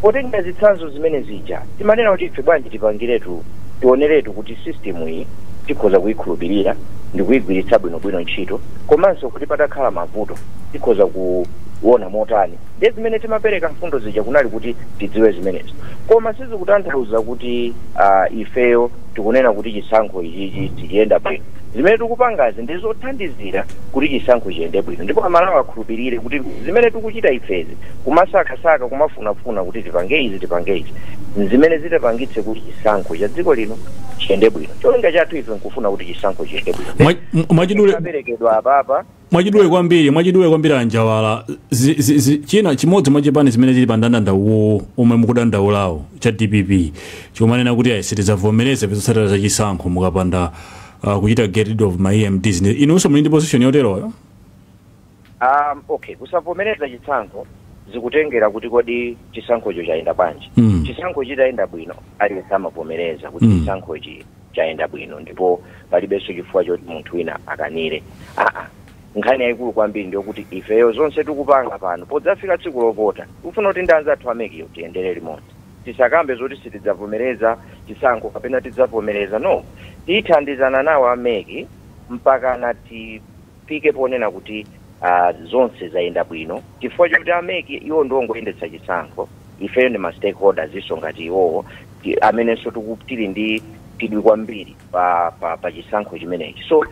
potengera zitsanzo zimene zija timanena kuti ife bwanji tipangiretu tioneretu kuti system iyi tikhoza kuyikhulupirira ndi kuyigwiritsa bwinobwino ntchito komanso kuti patakhala mavuto tikhoza kuona motani ndi zimene timapereka mfundo zija kunali kuti tidziwe zimenezo koma sizikutanthauza kuti ifeyo tikunena kuti chisankho ichichi tichiyenda bwino zimene tikupangazi ndi zothandizira kuti chisankho chiyende bwino ndipo amalawi akhulupirire kuti zimene tikuchita ifezi kumasakasaka kumafunafuna kuti tipange izi zimene zitapangitse kuti chisankho cha dziko lino chiyende bwino cholinga chathu ife nkufuna kuti chisankho chiyende bwino mwachiduleperekedwa apapa mwachidule kwambiri Anjawala china chimodzi mwachipani zimene zili pa ndandanda omwe mukudandaulawo cha DPP chomanena kuti ayisitizavomereze zotsatira za chisankho mukapanda kuchita get rid of my EMDs inunso muli ndi position yoteroyo okay kusavomereza chisankho zikutengera kuti kodi chisankhocho chayenda bwanji chisankho chitayenda bwino aliyense amavomereza kuti chisankho chayenda bwino ndipo palibenso chifukwa choti munthu wina akanire nkhani yayikulu kwambiri ndiyokuti ifeyo zonse tikupanga pano podzafika tsiku lopota ufuna kuti ndi anzathu amekiyo tiyendere limodzi tisakambe zoti sitidzavomereza chisankho kapena tidzavomereza no tiyithandizana nawo ameki mpaka natifike ponena kuti zonse zayenda bwino chifukwa chokuti ameki iwo ndiongoyendetsa chisankho ifeyo ndi ma stakeholders iso ngati iwowo amenenso tili ndi tidwi kwambiri pa chisankho chimenechi so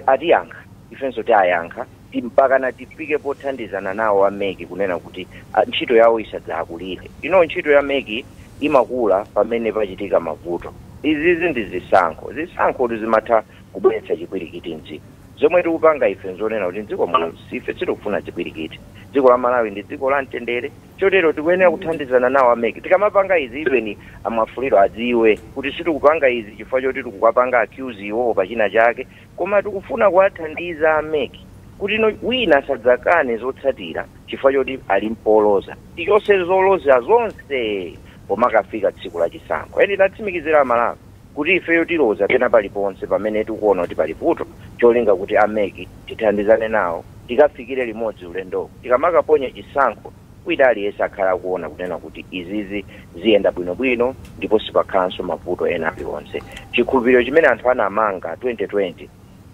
atiyankha ifenso tiyayankha mpaka natifike pothandizana nawo ameki kunena kuti ntchito yawo isadzakulire ntchito ya meki imakula pamene pachitika mavuto izizi ndi zisankho zimatha kubweretsa chipwirikiti mdziko zomwe tikupanga ife nzonena kuti mdziko muno ife sitikufuna chipwirikiti dziko la Malawi ndi dziko la mtendere chotero tikuyenera kuthandizana nawo ameki tikamapanga izi even amafuliro adziwe kuti sitikupanga izi chifukwa choti tikukapanga accuse iwo pachina chake koma tikufuna kuwathandiza ameki kuti wina asadzakane zotsatira chifukwa choti ali mpoloza tichonse zoloza zonse pomakafika tsiku la chisankho eni tatsimikizira Amalawi kuti ifeyo tiloza pena paliponse pamene tikuona kuti pali vuto cholinga kuti ameki tithandizane nawo tikafikire limodzi ulendo tikamakaponya chisankho wina aliyense akhala kuona kunena kuti izizi ziyenda bwinobwino ndipo sipakhalanso mavuto ena aliwonse chikhulupiriro chimene anthu anamanga 2020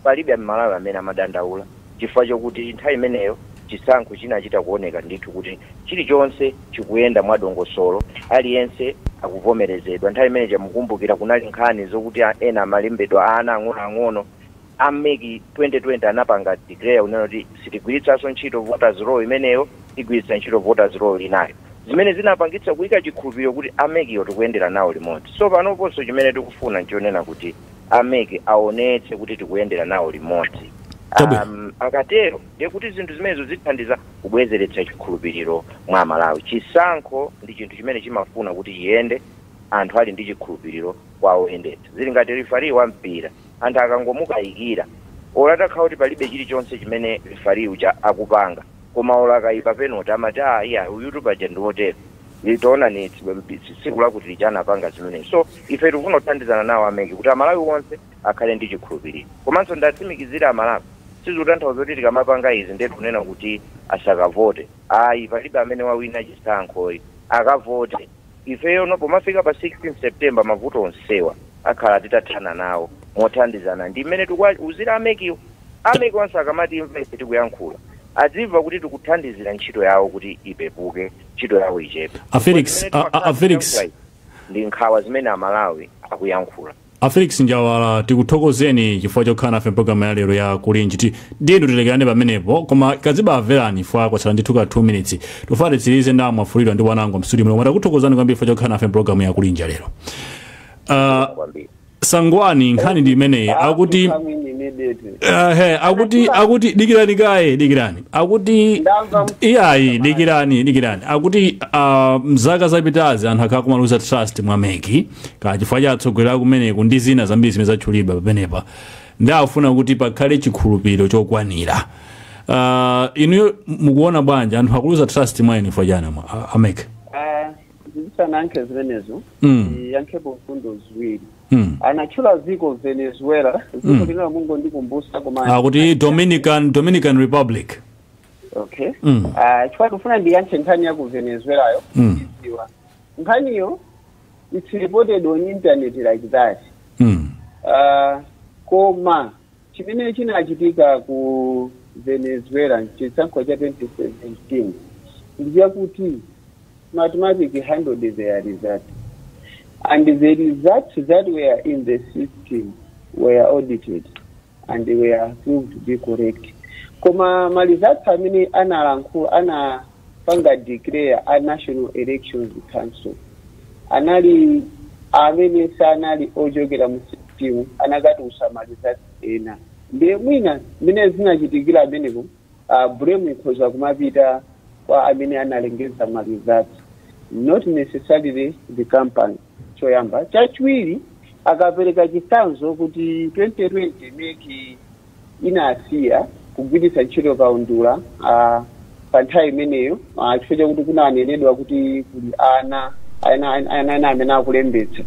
palibe Amalawi amene amadandaula chifukwa chokuti nthawi imeneyo chisankho chinachita kuoneka ndithu kuti chilichonse chikuyenda mwadongosolo aliyense akuvomerezedwa nthawi imene mukumbukira kunali nkhani zokuti ena amalembedwa ana ang'onoang'ono ameki 2020 anapanga declare unena kuti sitigwiritsanso ntchito voters roll imeneyo tigwiritsa ntchito voters roll linayo zimene zinapangitsa kuyika chikhulupiriro kuti amekiyo tikuyendera nawo limodzi so panoponso chimene tikufuna nchionena kuti ameki aonetse kuti tikuyendera nawo limodzi akatero ndekuti zinthu zimenezo zithandiza kubwezeretsa chikhulupiriro mwa Malawi chisankho ndi chinthu chimene chimafuna kuti chiyende anthu ali ndi chikhulupiriro kwawo yendetsa zili ngati rifari wa mpira anthu akangomukayikira olatakhala kuti palibe chilichonse chimene rifari uja akupanga koma olakayipa penoti amati uyutu paja ndiwotero litoona ni tsiku lakuti lichanapanga zimene so ife tikufuna kuthandizana nawo ameki kuti Amalawi wonse akhale ndi chikhulupiriro komanso ndatsimikizira Amalawi sizikutanthauza kuti tikamapanga izi ndetu kunena kuti asakavote palibe amene wawina chisankho akavote ifeyo pomafika pa 16 September mavuto onsewa akhala titathana nawo mothandizana ndi mmene tikuwuzira amekiwo ameki onse akamati imva ife tikuyankhula adziva kuti tikuthandizira ntchito yawo kuti ipepuke ntchito yawo ichepe Felix ndi nkhawa zimene Amalawi akuyankhula Felix Njawala tikuthokozeni chifukwa chokhala nafe mpologalamu ya lero ya Kulinji ndiyenu tilekerane pamenepo koma kaziba averani fwa kwatsala ndithu ka 2 minutes tofate tsirize nda mwafulidwa ndi wanango mstudio muno matakuthokozani kwambiri chifukwa chokhala nafe mpologalamu ya Kulinji lero Sangwani nkhani ndi imeneyi akuti akuti dikirani akuti iyayi dikirani akuti mzaka zapitazi anthu akhala kumaluza trust mwa meki kachifukwa cha atsogoleri kumeneku ndi zina zambiri zimene zatchulidwa pamenepa ndi afuna kuti pakhale chikhulupiriro chokwanira inu mukuona bwanji anthu akuluza trust mwa inu chifukwa chani ameki zisanankhe zimenezo yankhepo mfundo ziwiri anachula ziko Venezuela ziko lina mungo ndikumbusa koma kuti Dominican Republic. Okay. Chwa kufuna ndiyanche nkhani ya ku Venezuela yo. Nkhani yo it's reported on internet like that. Koma chimene chinachitika ku Venezuela chisankho cha 2017 ndiye kuti mathematics handled their result, and the results that were in the system were audited and they were proved to be correct. Koma ma results amene ana panga declare a National Elections Council anali amene sanali ojogera mu system anagati usama results ena ndiye mwina mine zinachitikira amenepo blame ikhoza kumapita kwa amene analengeza ma results, not necessarily the company. Choyamba chachiwiri akapereka chitsanzo kuti 2020 meki inasiya kugwiritsa ntchito kaundula pa nthawi imeneyo chifukwa kuti kunanenedwa kuti kuli ana amene akulembetsa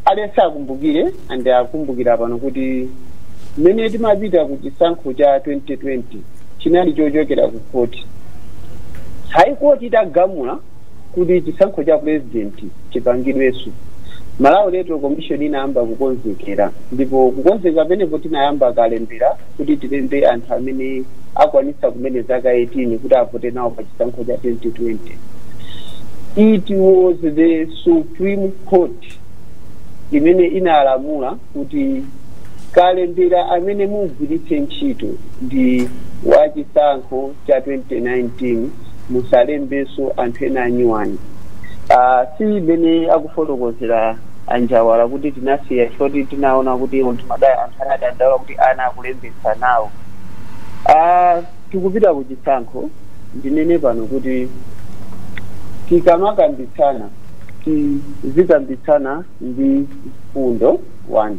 alesa akumbukire ande akumbukira pano kuti mmene timapita ku chisankho cha 2020 chinali chochokera ku koti. High Court itagamula kuti chisankho cha president chipangidweso. Malawi Electoral Commission inayamba kukonzekera, ndipo kukonzeka penepo tinayamba kalembera kuti tilembe anthu amene akwanitsa kumene zaka 18 kuti avote nawo pa chisankho cha 2020. It was the Supreme Court imene inalamula kuti kalembera amene mugwiritse ntchito ndi wa chisankho cha 2019 musalembeso anthu ena anyuwani. Si bene akufotokozera anjawala kuti tinasiya choti tinaona kuti anthu anadandaula kuti ana akulembetsa nawo. Tikupita ku chisankho ndinene pano kuti tikamakambitsana tizikambitsana ndi fundo 1.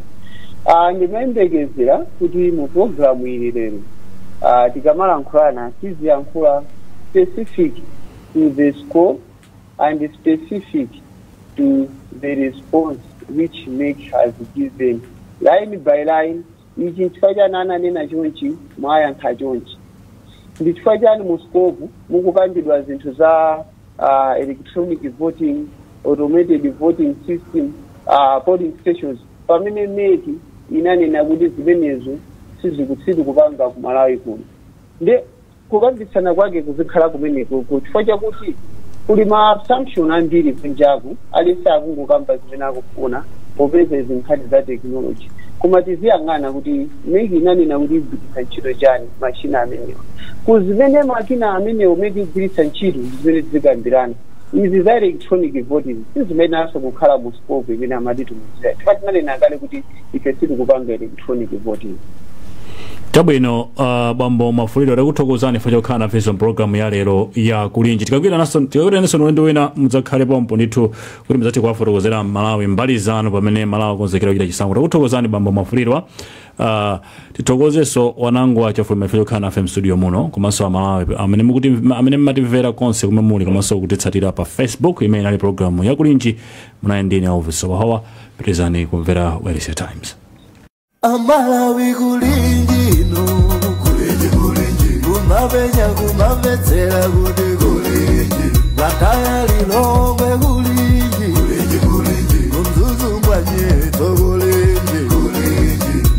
Ndimayembekezera kuti mu programu ili lero tikamalankhulana tiziyankhula specific to the scope and specific to the response which MEC has given line by line. Ichi chifukwa chani ananena chonchi mwayankha chonchi, ndi chifukwa chani mu scope mukupangidwa zinthu za electronic voting, automated voting system, polling stations, pamene MEC inanena kuti zimenezo sizikupanga ku Malawi kuno. Nde kukambitsana kwake kuzikhala kumeneko chifukwa chakuti kuli ma assumption ambiri kunjaku alisa akungokamba zimene akufuna popeza zinkhani za technology. Koma tiziyang'ana kuti MEC inanena kuti igwiritsa ntchito chani machina amenewa. Kuzimene makina amenewo MEC igwiritsa ntchito zimene tizikambirana. Izi za electronic voting sizimene aso kukhala mu scope imene amati tumuzira. Chifukwa tinanena kale kuti ife sitikupanga electronic voting. Chabwino bambo Mafuliro takuthokozani chifukwa chokhala nafe mu program ya lero ya kulinji. Tikakwira naso ulendo wina mudzakhale pompo ndithu kuti mudzati kuwafotokozera Malawi mbali zanu pamene Malawi akonzekera kuchita chisankho. Takuthokozani bambo Mafuliro. Tithokozenso wanangu achafuluma chifukwa chokhala nafe mstudio muno komanso Malawi amene mmatimvera konse kumwe muli komanso kutitsatira pa Facebook imene ali programu ya kulinji munayendeni Elvis Wahawa. Pitizani kumvera Welise Times. Amalawi kulinji no kulinji kumabenya kumabetsera kuti kulinji lataya lilongwe kulinji kumzuzu mwanyeto kulinji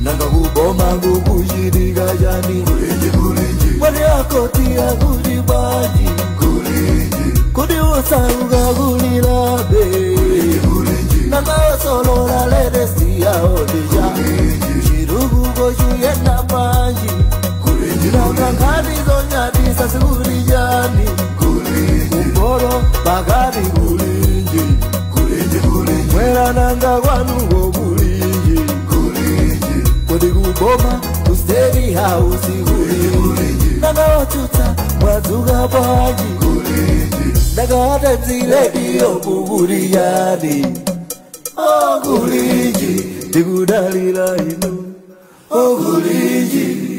nanga kuboma kukuchitika chani mwani akotia kuti baji kuti usauka kulilabe nanga osolola ledesiya odija Yena manji Nanga ngani zonyati sasikulijani Kumboro bagari kulinji Mwera nanga wanugo kulinji Kodi kuboma kusteri hausi kulinji Nanga otuta mwazuga baji Nanga hata mzile diyo kukulijani Oh kulinji Tikudalila inu Oh kulinji